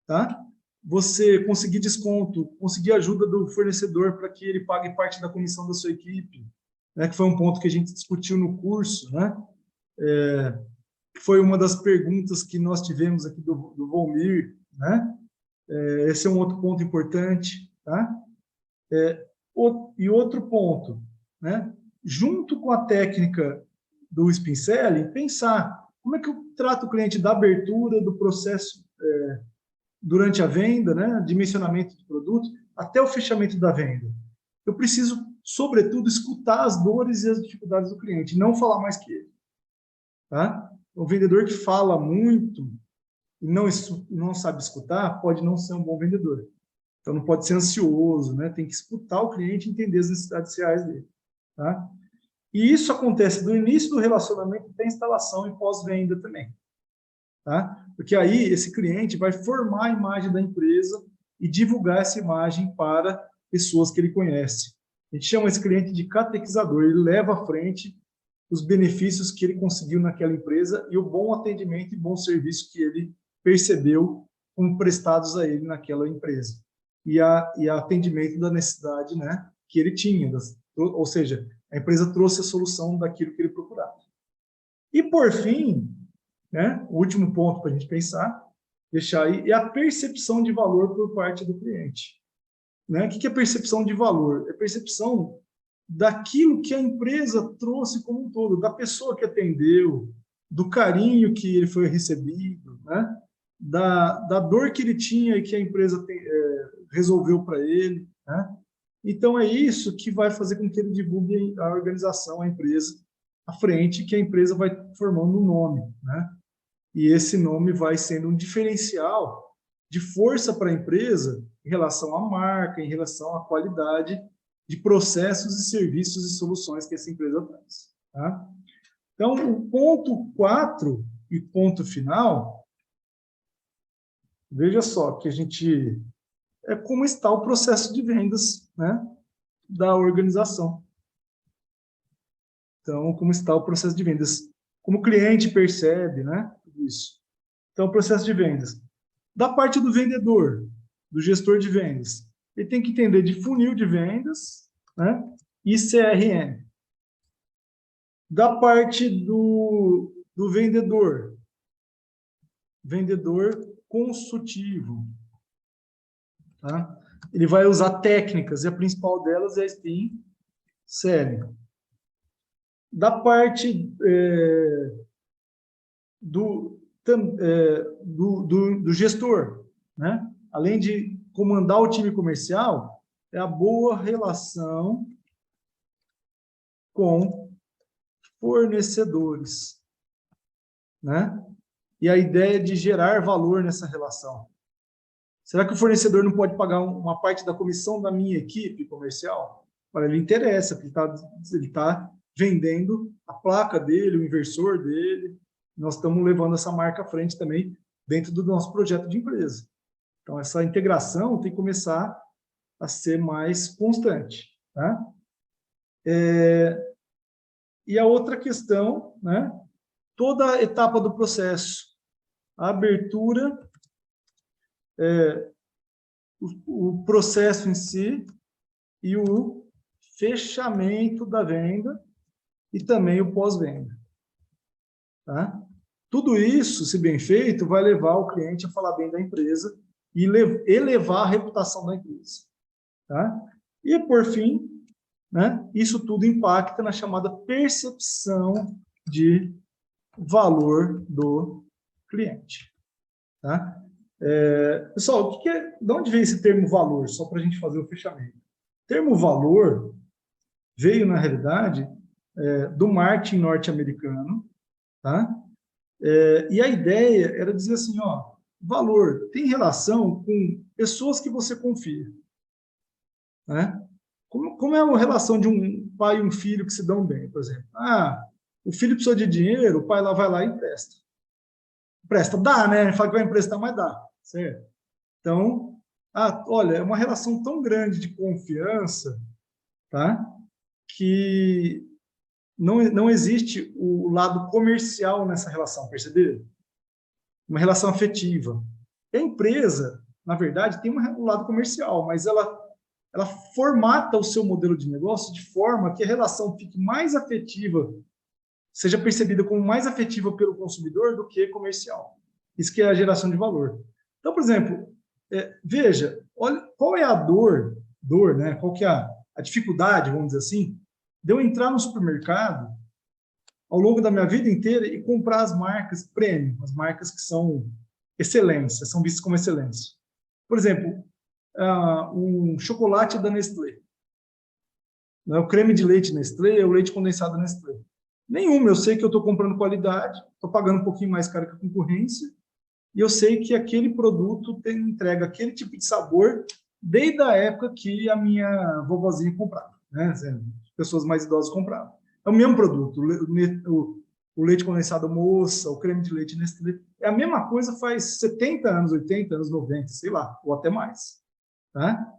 Tá? Você conseguir desconto, conseguir ajuda do fornecedor para que ele pague parte da comissão da sua equipe, né? Que foi um ponto que a gente discutiu no curso, né? Foi uma das perguntas que nós tivemos aqui do Volmir, né? Esse é um outro ponto importante, tá? E outro ponto, né? Junto com a técnica do Spin Selling, pensar como é que eu trato o cliente da abertura do processo durante a venda, né? Dimensionamento do produto, até o fechamento da venda. Eu preciso, sobretudo, escutar as dores e as dificuldades do cliente, não falar mais que ele. Tá? O vendedor que fala muito e não sabe escutar pode não ser um bom vendedor. Então, não pode ser ansioso, né? Tem que escutar o cliente e entender as necessidades reais dele. Tá? E isso acontece do início do relacionamento até a instalação e pós-venda também. Tá? Porque aí esse cliente vai formar a imagem da empresa e divulgar essa imagem para pessoas que ele conhece. A gente chama esse cliente de catequizador, ele leva à frente os benefícios que ele conseguiu naquela empresa e o bom atendimento e bom serviço que ele percebeu como prestados a ele naquela empresa. E atendimento da necessidade, né, que ele tinha, ou seja, a empresa trouxe a solução daquilo que ele procurava. E, por fim, né, o último ponto para a gente pensar, deixar aí, é a percepção de valor por parte do cliente. Né? O que é percepção de valor? É percepção daquilo que a empresa trouxe como um todo, da pessoa que atendeu, do carinho que ele foi recebido, né? da dor que ele tinha e que a empresa resolveu para ele. Né? Então, é isso que vai fazer com que ele divulgue a organização, a empresa, à frente, que a empresa vai formando um nome. Né? E esse nome vai sendo um diferencial de força para a empresa em relação à marca, em relação à qualidade de processos e serviços e soluções que essa empresa traz. Tá? Então, o ponto 4 e ponto final, veja só que a gente... é como está o processo de vendas, né, da organização. Então, como está o processo de vendas? Como o cliente percebe, né, tudo isso. Então, o processo de vendas. Da parte do vendedor, do gestor de vendas, ele tem que entender de funil de vendas, né, e CRM. Da parte do vendedor consultivo, tá? Ele vai usar técnicas, e a principal delas é a Spin Selling. Da parte do gestor, né? Além de comandar o time comercial, é a boa relação com fornecedores, né? E a ideia de gerar valor nessa relação. Será que o fornecedor não pode pagar uma parte da comissão da minha equipe comercial? Para ele interessa, porque ele está vendendo a placa dele, o inversor dele. Nós estamos levando essa marca à frente também dentro do nosso projeto de empresa. Então, essa integração tem que começar a ser mais constante. Tá? E a outra questão, né? Toda a etapa do processo, a abertura, o processo em si e o fechamento da venda e também o pós-venda. Tá? Tudo isso, se bem feito, vai levar o cliente a falar bem da empresa e elevar a reputação da empresa. Tá? E, por fim, né, isso tudo impacta na chamada percepção de valor do cliente. Tá? Pessoal, de onde vem esse termo valor? Só para a gente fazer o fechamento. O termo valor veio, na realidade, do marketing norte-americano, tá? E a ideia era dizer assim, ó, valor tem relação com pessoas que você confia. Né? Como é a relação de um pai e um filho que se dão bem, por exemplo? O filho precisa de dinheiro, o pai lá vai lá e empresta. Empresta, dá, né? Ele fala que vai emprestar, mas dá. Certo? Então, olha, é uma relação tão grande de confiança, tá? Que não existe o lado comercial nessa relação, perceberam? Uma relação afetiva. E a empresa, na verdade, tem um lado comercial, mas ela formata o seu modelo de negócio de forma que a relação fique mais afetiva, seja percebida como mais afetiva pelo consumidor do que comercial. Isso que é a geração de valor. Então, por exemplo, veja, olha, qual é a dor, né? Qual que é a dificuldade, vamos dizer assim, de eu entrar no supermercado ao longo da minha vida inteira e comprar as marcas premium, as marcas que são excelência, são vistas como excelência. Por exemplo, um chocolate da Nestlé, né? O creme de leite Nestlé, o leite condensado Nestlé. Nenhuma, eu sei que eu estou comprando qualidade, estou pagando um pouquinho mais caro que a concorrência, e eu sei que aquele produto entrega aquele tipo de sabor desde a época que a minha vovozinha comprava, né? Pessoas mais idosas compravam. É o mesmo produto, o leite condensado moça, o creme de leite Nestlé, é a mesma coisa faz 70 anos, 80 anos, 90, sei lá, ou até mais. Tá?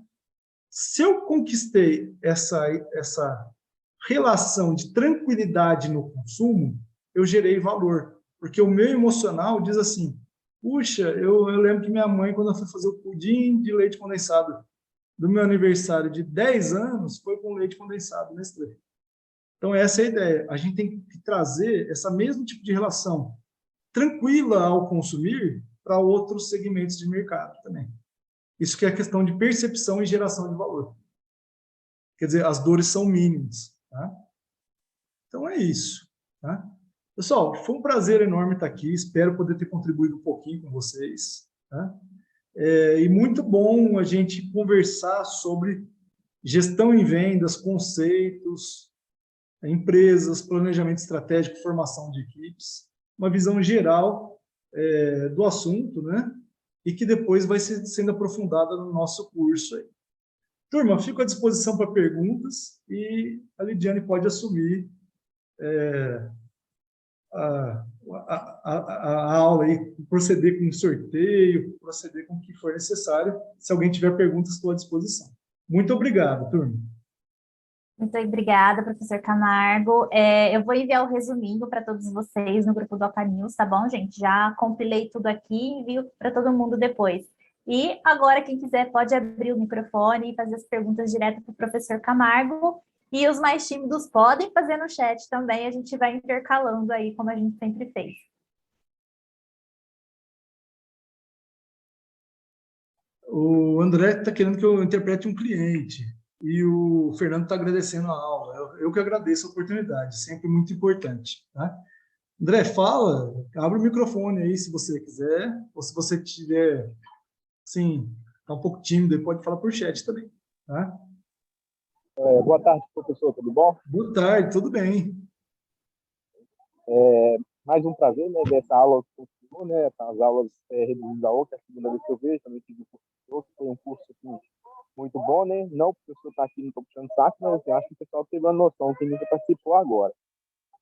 Se eu conquistei essa relação de tranquilidade no consumo, eu gerei valor, porque o meu emocional diz assim, puxa, eu lembro que minha mãe, quando eu fui fazer o pudim de leite condensado do meu aniversário de 10 anos, foi com leite condensado Nestlé. Então, essa é a ideia. A gente tem que trazer esse mesmo tipo de relação tranquila ao consumir para outros segmentos de mercado também. Isso que é a questão de percepção e geração de valor. Quer dizer, as dores são mínimas. Tá? Então, é isso. Tá? Pessoal, foi um prazer enorme estar aqui. Espero poder ter contribuído um pouquinho com vocês. Tá? E muito bom a gente conversar sobre gestão em vendas, conceitos, empresas, planejamento estratégico, formação de equipes, uma visão geral do assunto, né? E que depois vai sendo aprofundada no nosso curso aí. Turma, fico à disposição para perguntas e a Lidiane pode assumir a aula aí, proceder com sorteio, proceder com o que for necessário. Se alguém tiver perguntas, estou à disposição. Muito obrigado, turma. Muito obrigada, professor Camargo. Eu vou enviar o resuminho para todos vocês no grupo do Oca News, tá bom, gente? Já compilei tudo aqui e envio para todo mundo depois. E agora, quem quiser pode abrir o microfone e fazer as perguntas direto para o professor Camargo. E os mais tímidos podem fazer no chat também, a gente vai intercalando aí, como a gente sempre fez. O André está querendo que eu interprete um cliente e o Fernando está agradecendo a aula. Eu que agradeço a oportunidade, sempre muito importante. Tá? André, fala, abre o microfone aí se você quiser, ou se você tiver, assim, tá um pouco tímido, pode falar por chat também. Tá? Boa tarde, professor, tudo bom? Boa tarde, tudo bem. Mais um prazer, né, dessa aula que continuou, né, as aulas reduzidas da OCA, a segunda vez que eu vejo, também tive um curso, foi um curso assim, muito bom, né? Não porque o senhor está aqui, não estou puxando saco, mas assim, acho que o pessoal teve uma noção que nunca participou agora.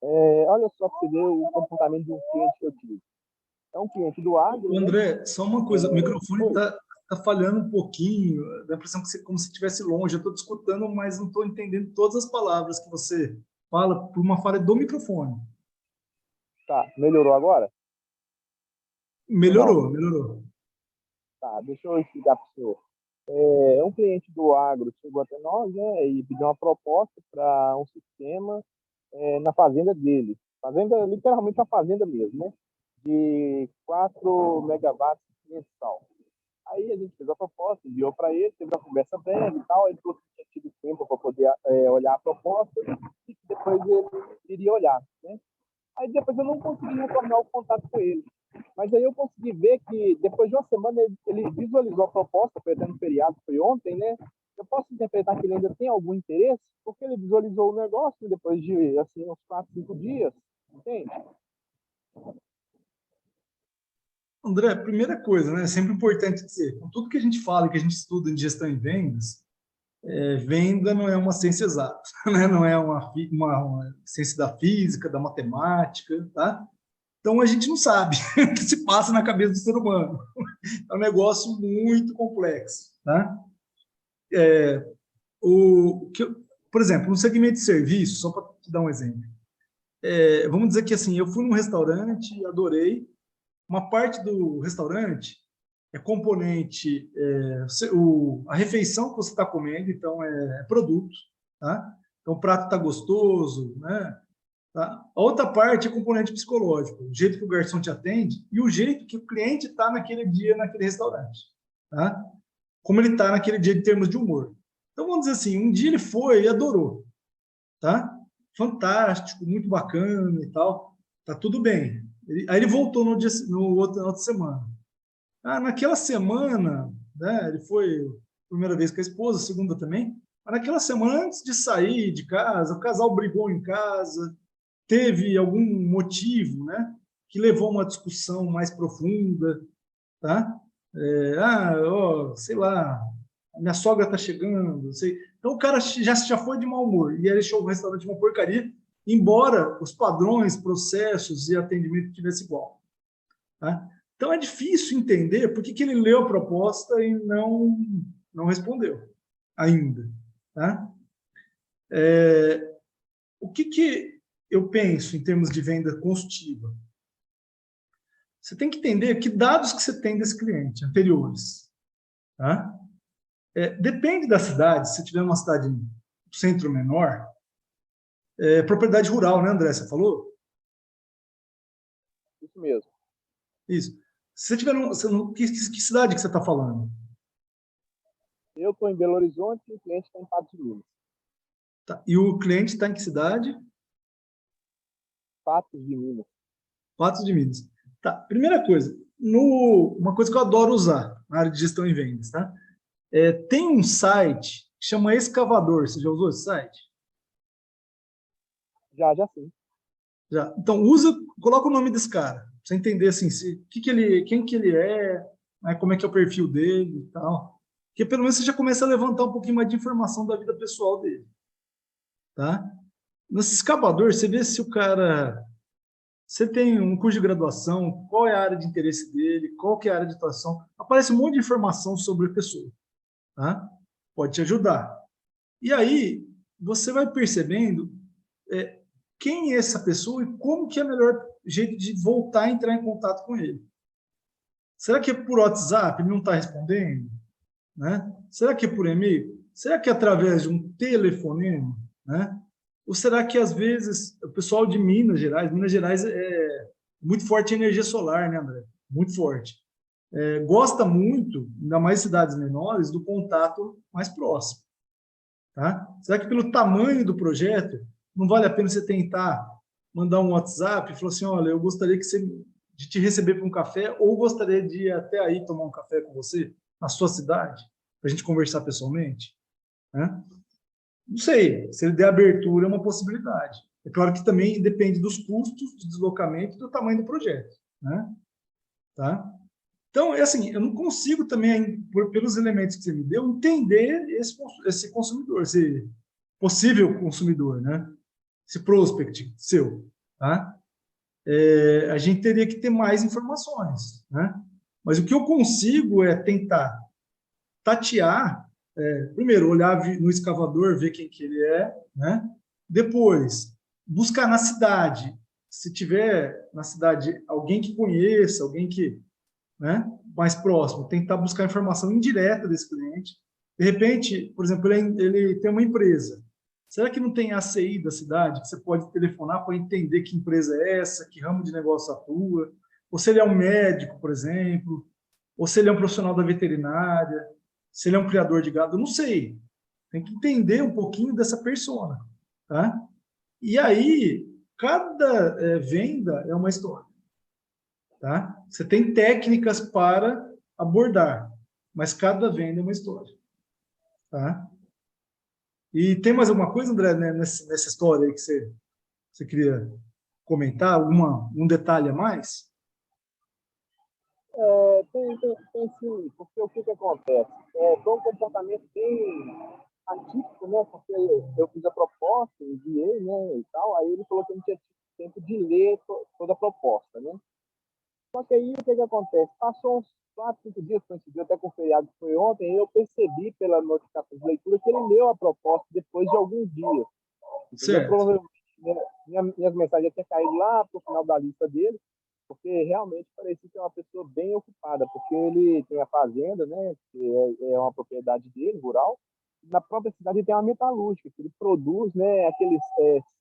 Olha só para você ver o comportamento de um cliente que eu tive. É um cliente do agro, né? André, só uma coisa, o microfone Oi. tá falhando um pouquinho, dá a impressão que como se estivesse longe. Eu estou te escutando, mas não estou entendendo todas as palavras que você fala por uma falha do microfone. Tá, melhorou agora? Ou não? Melhorou, melhorou. Tá, deixa eu explicar para o senhor. Um cliente do agro chegou até nós, né, e pediu uma proposta para um sistema na fazenda dele. Fazenda, literalmente uma fazenda mesmo, né? De 4 megawatts mensal. Aí a gente fez a proposta, enviou para ele, teve uma conversa breve e tal, ele falou que tinha tido tempo para poder olhar a proposta e que depois ele iria olhar, né? Aí depois eu não consegui retornar o contato com ele. Mas aí eu consegui ver que depois de uma semana ele visualizou a proposta, foi até no feriado, foi ontem, né? Eu posso interpretar que ele ainda tem algum interesse, porque ele visualizou o negócio depois de assim, uns 4, 5 dias, entende? André, primeira coisa, né? É sempre importante dizer, com tudo que a gente fala, que a gente estuda em gestão e vendas, venda não é uma ciência exata, né? Não é uma ciência da física, da matemática, tá? Então a gente não sabe o que se passa na cabeça do ser humano. É um negócio muito complexo, tá? Por exemplo, no segmento de serviço, só para te dar um exemplo, vamos dizer que assim, eu fui num restaurante, adorei. Uma parte do restaurante é componente, a refeição que você está comendo, então é produto, tá? Então o prato está gostoso, né? Tá? A outra parte é componente psicológico, o jeito que o garçom te atende e o jeito que o cliente está naquele dia, naquele restaurante, tá? Como ele está naquele dia em termos de humor. Então vamos dizer assim, um dia ele foi e adorou, tá? Fantástico, muito bacana e tal, tá tudo bem. Aí ele voltou na outra semana. Naquela semana, né, ele foi a primeira vez com a esposa, a segunda também, mas naquela semana, antes de sair de casa, o casal brigou em casa, teve algum motivo, né, que levou a uma discussão mais profunda, tá? Sei lá, a minha sogra está chegando, sei. Então o cara já foi de mau humor e ele achou o restaurante uma porcaria, embora os padrões, processos e atendimento tivessem igual. Tá? Então é difícil entender por que ele leu a proposta e não respondeu ainda. Tá? O que eu penso em termos de venda consultiva? Você tem que entender que dados que você tem desse cliente anteriores. Tá? Depende da cidade, se tiver uma cidade centro menor, propriedade rural, né, André? Você falou? Isso mesmo. Isso. Se você tiver que cidade que você está falando? Eu estou em Belo Horizonte e o cliente está em Patos de Minas. Tá. E o cliente está em que cidade? Patos de Minas. Patos de Minas. Tá. Primeira coisa, uma coisa que eu adoro usar na área de gestão e vendas, tá? Tem um site que chama Escavador. Você já usou esse site? Já sim. Já. Então, coloca o nome desse cara, pra você entender assim, quem que ele é, né, como é que é o perfil dele e tal. Porque pelo menos você já começa a levantar um pouquinho mais de informação da vida pessoal dele. Tá? Nesse escavador, você vê se o cara... Você tem um curso de graduação, qual é a área de interesse dele, qual que é a área de atuação. Aparece um monte de informação sobre a pessoa. Tá? Pode te ajudar. E aí, você vai percebendo quem é essa pessoa e como que é o melhor jeito de voltar a entrar em contato com ele. Será que é por WhatsApp, ele não está respondendo? Né? Será que é por e-mail? Será que é através de um telefonema? Né? Ou será que, às vezes, o pessoal de Minas Gerais é muito forte em energia solar, né, André? Muito forte. Gosta muito, ainda mais em cidades menores, do contato mais próximo. Tá? Será que pelo tamanho do projeto, não vale a pena você tentar mandar um WhatsApp e falar assim, olha, eu gostaria de te receber para um café ou gostaria de ir até aí tomar um café com você, na sua cidade, para a gente conversar pessoalmente? Né? Não sei, se ele der abertura é uma possibilidade. É claro que também depende dos custos de deslocamento e do tamanho do projeto. Né? Tá? Então, é assim, eu não consigo também, pelos elementos que você me deu, entender esse consumidor, esse possível consumidor, né? Esse prospect seu, tá? A gente teria que ter mais informações, né? Mas o que eu consigo é tentar tatear, primeiro, olhar no escavador, ver quem que ele é, né? Depois, buscar na cidade, se tiver na cidade alguém que conheça, alguém que, né, mais próximo, tentar buscar informação indireta desse cliente. De repente, por exemplo, ele tem uma empresa. Será que não tem ACI da cidade que você pode telefonar para entender que empresa é essa, que ramo de negócio atua? Ou se ele é um médico, por exemplo, ou se ele é um profissional da veterinária, se ele é um criador de gado, eu não sei. Tem que entender um pouquinho dessa persona, tá? E aí, cada venda é uma história, tá? Você tem técnicas para abordar, mas cada venda é uma história, tá? E tem mais alguma coisa, André, né, nessa história aí que você queria comentar? Um detalhe a mais? Tem sim, porque o que acontece? Foi um comportamento bem atípico, né? Porque eu fiz a proposta, enviei, né, e tal, aí ele falou que eu não tinha tempo de ler toda a proposta, né? Só que aí o que acontece? Passou uns 4, 5 dias, coincidiu até com o feriado que foi ontem, e eu percebi pela notificação de leitura que ele leu a proposta depois de alguns dias. Entendeu? Certo. Provavelmente minhas mensagens já tinham caído lá para o final da lista dele, porque realmente parecia ser uma pessoa bem ocupada, porque ele tem a fazenda, né, que é uma propriedade dele, rural, e na própria cidade ele tem uma metalúrgica, que ele produz, né, aqueles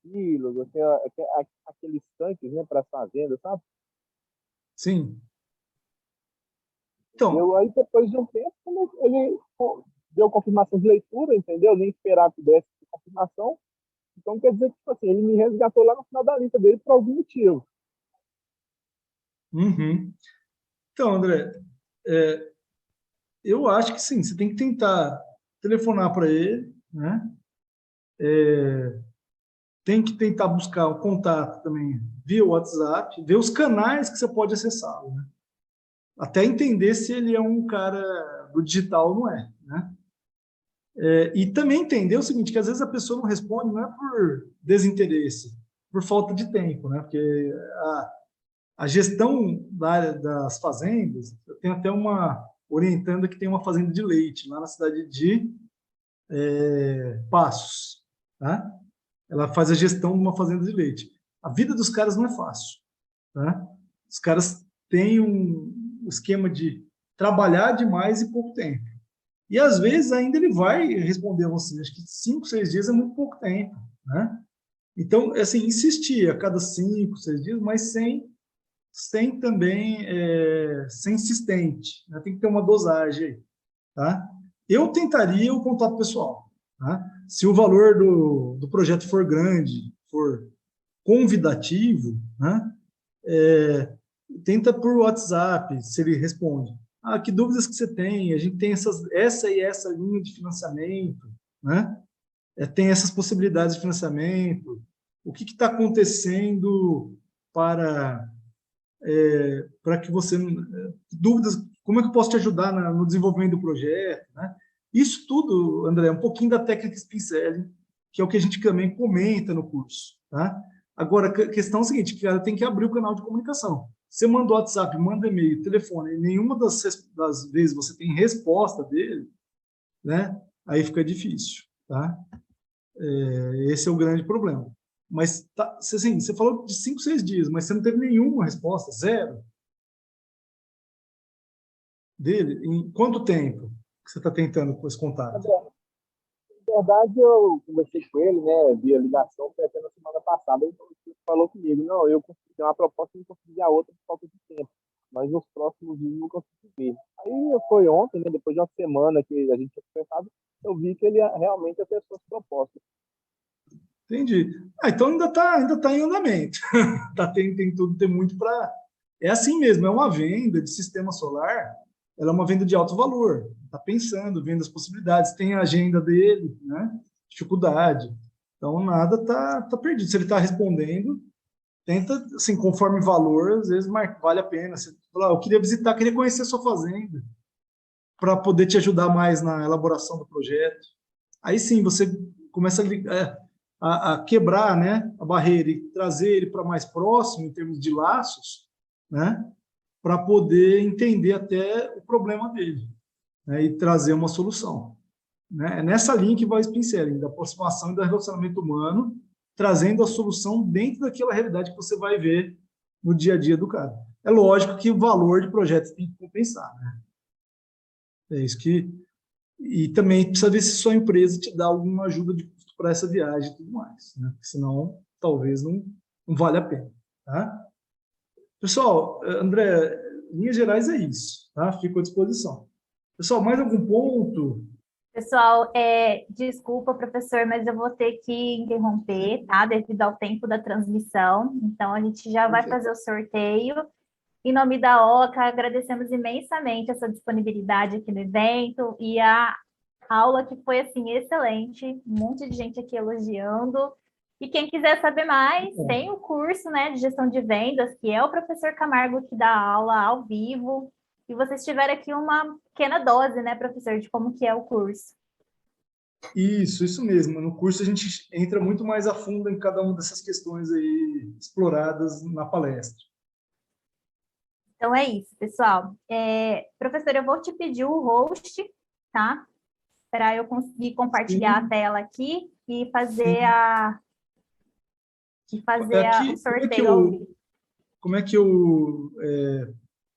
silos, assim, aqueles tanques, né, para as fazendas, sabe? Sim. Então, Eu, aí, depois de um tempo, ele deu confirmação de leitura, entendeu? Nem esperava que desse confirmação. Então, quer dizer que, tipo assim, ele me resgatou lá no final da lista dele por algum motivo. uhum. Então, André, eu acho que sim, você tem que tentar telefonar para ele, né? Tem que tentar buscar o contato também via WhatsApp, ver os canais que você pode acessá-lo, né? Até entender se ele é um cara do digital ou não é, né? E também entender o seguinte, que às vezes a pessoa não responde não é por desinteresse, por falta de tempo, né? Porque a gestão das fazendas, eu tenho até uma orientanda que tem uma fazenda de leite lá na cidade de Passos, tá? Ela faz a gestão de uma fazenda de leite. A vida dos caras não é fácil, tá? Os caras têm um esquema de trabalhar demais e pouco tempo. E às vezes ainda ele vai responder a você. Acho que 5, 6 dias é muito pouco tempo, né? Então, assim, insistir a cada 5, 6 dias, mas sem também ser insistente, né? Tem que ter uma dosagem aí, tá? Eu tentaria o contato pessoal, tá? Se o valor do projeto for grande, for convidativo, né? Tenta por WhatsApp, se ele responde. Ah, que dúvidas que você tem? A gente tem essa e essa linha de financiamento, né? Tem essas possibilidades de financiamento. O que está acontecendo para que você... Dúvidas, como é que eu posso te ajudar no desenvolvimento do projeto, né? Isso tudo, André, é um pouquinho da técnica Spin Selling, que é o que a gente também comenta no curso, tá? Agora, a questão é a seguinte, que ela tem que abrir o canal de comunicação. Você manda WhatsApp, manda e-mail, telefone, e nenhuma das vezes você tem resposta dele, né? Aí fica difícil, tá? Esse é o grande problema. Mas, assim, você falou de 5, 6 dias, mas você não teve nenhuma resposta, zero, dele. Em quanto tempo que você está tentando com esse contato? Na verdade, eu conversei com ele, né, via ligação, foi até na semana passada, ele falou comigo, não, eu consegui uma proposta e não consegui a outra por falta de tempo, mas nos próximos dias não consegui ver. Aí foi ontem, né, depois de uma semana que a gente tinha conversado, eu vi que ele realmente acessou as propostas. Entendi. Então ainda tá em andamento. Tem muito para... É assim mesmo, é uma venda de sistema solar, ela é uma venda de alto valor. Está pensando, vendo as possibilidades, tem a agenda dele, né? Dificuldade. Então nada tá perdido. Se ele está respondendo, tenta, assim, conforme valor, às vezes vale a pena. Você fala, eu queria visitar, queria conhecer a sua fazenda, para poder te ajudar mais na elaboração do projeto. Aí sim, você começa a quebrar, né, a barreira e trazer ele para mais próximo, em termos de laços, né, para poder entender até o problema dele, né, e trazer uma solução. Né? É nessa linha que vai o Spin Selling, da aproximação e do relacionamento humano, trazendo a solução dentro daquela realidade que você vai ver no dia a dia do cara. É lógico que o valor de projetos tem que compensar, né? É isso que... E também precisa ver se sua empresa te dá alguma ajuda de custo para essa viagem e tudo mais, né? Senão, talvez não valha a pena, tá? Pessoal, André, em linhas gerais é isso, tá? Fico à disposição. Pessoal, mais algum ponto? Pessoal, desculpa, professor, mas eu vou ter que interromper, tá? Devido ao tempo da transmissão. Então, a gente já vai fazer o sorteio. Em nome da OCA, agradecemos imensamente a sua disponibilidade aqui no evento e a aula que foi, assim, excelente. Um monte de gente aqui elogiando. E quem quiser saber mais, tem o curso, né, de gestão de vendas, que é o professor Camargo que dá aula ao vivo. E vocês tiveram aqui uma pequena dose, né, professor, de como que é o curso. Isso mesmo. No curso a gente entra muito mais a fundo em cada uma dessas questões aí exploradas na palestra. Então é isso, pessoal. Professor, eu vou te pedir o host, tá? Para eu conseguir compartilhar a tela aqui e fazer o sorteio. Como é que eu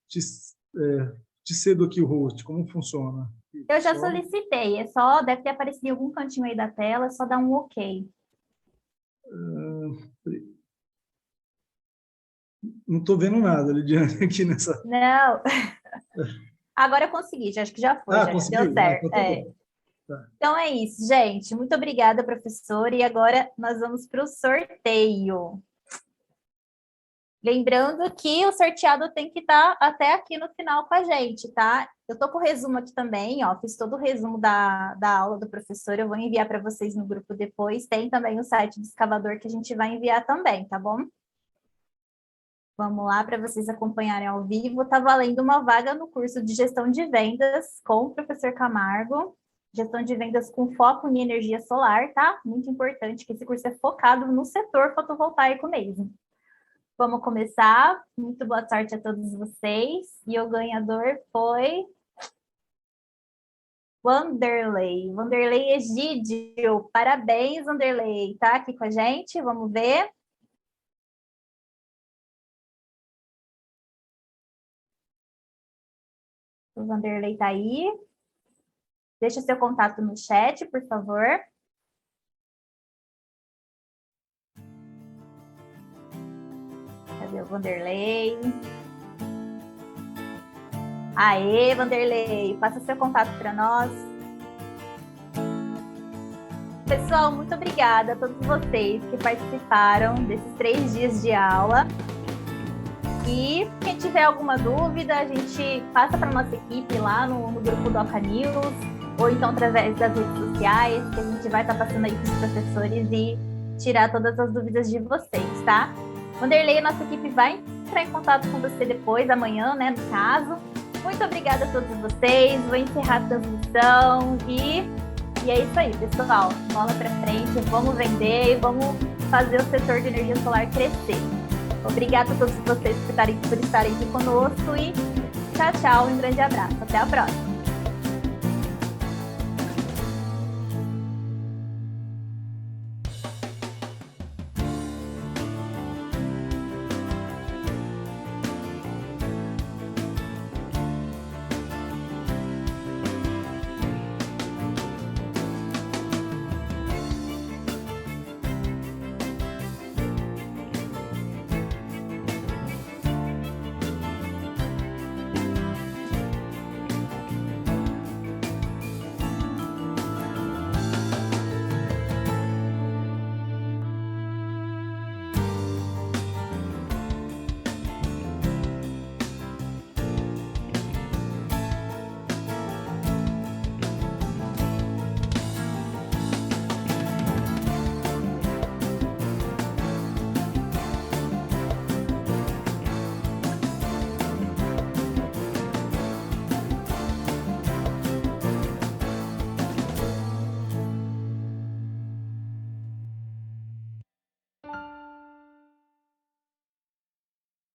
te cedo aqui o host? Como funciona? Eu já solicitei, deve ter aparecido em algum cantinho aí da tela, é só dar um OK. Não estou vendo nada, Lidiane, aqui nessa... Não. Agora eu consegui, acho que já foi, já deu certo. Tá. Então é isso, gente. Muito obrigada, professor. E agora nós vamos para o sorteio. Lembrando que o sorteado tem que estar até aqui no final com a gente, tá? Eu estou com o resumo aqui também, ó. Fiz todo o resumo da aula do professor. Eu vou enviar para vocês no grupo depois. Tem também o site do Escavador que a gente vai enviar também, tá bom? Vamos lá para vocês acompanharem ao vivo. Está valendo uma vaga no curso de gestão de vendas com o professor Camargo. Gestão de vendas com foco em energia solar, tá? Muito importante que esse curso é focado no setor fotovoltaico mesmo. Vamos começar. Muito boa sorte a todos vocês. E o ganhador foi... Wanderley Egídio. Parabéns, Wanderley. Tá aqui com a gente. Vamos ver. O Wanderley está aí. Deixa seu contato no chat, por favor. Cadê o Wanderley? Aê, Wanderley! Passa seu contato para nós. Pessoal, muito obrigada a todos vocês que participaram desses 3 dias de aula. E quem tiver alguma dúvida, a gente passa para a nossa equipe lá no grupo do OCA News, ou então através das redes sociais, que a gente vai estar passando aí para os professores e tirar todas as dúvidas de vocês, tá? Wanderley, a nossa equipe vai entrar em contato com você depois, amanhã, né, no caso. Muito obrigada a todos vocês, vou encerrar a transmissão e é isso aí, pessoal. Bola para frente, vamos vender e vamos fazer o setor de energia solar crescer. Obrigada a todos vocês por estarem aqui conosco e tchau, tchau, um grande abraço. Até a próxima.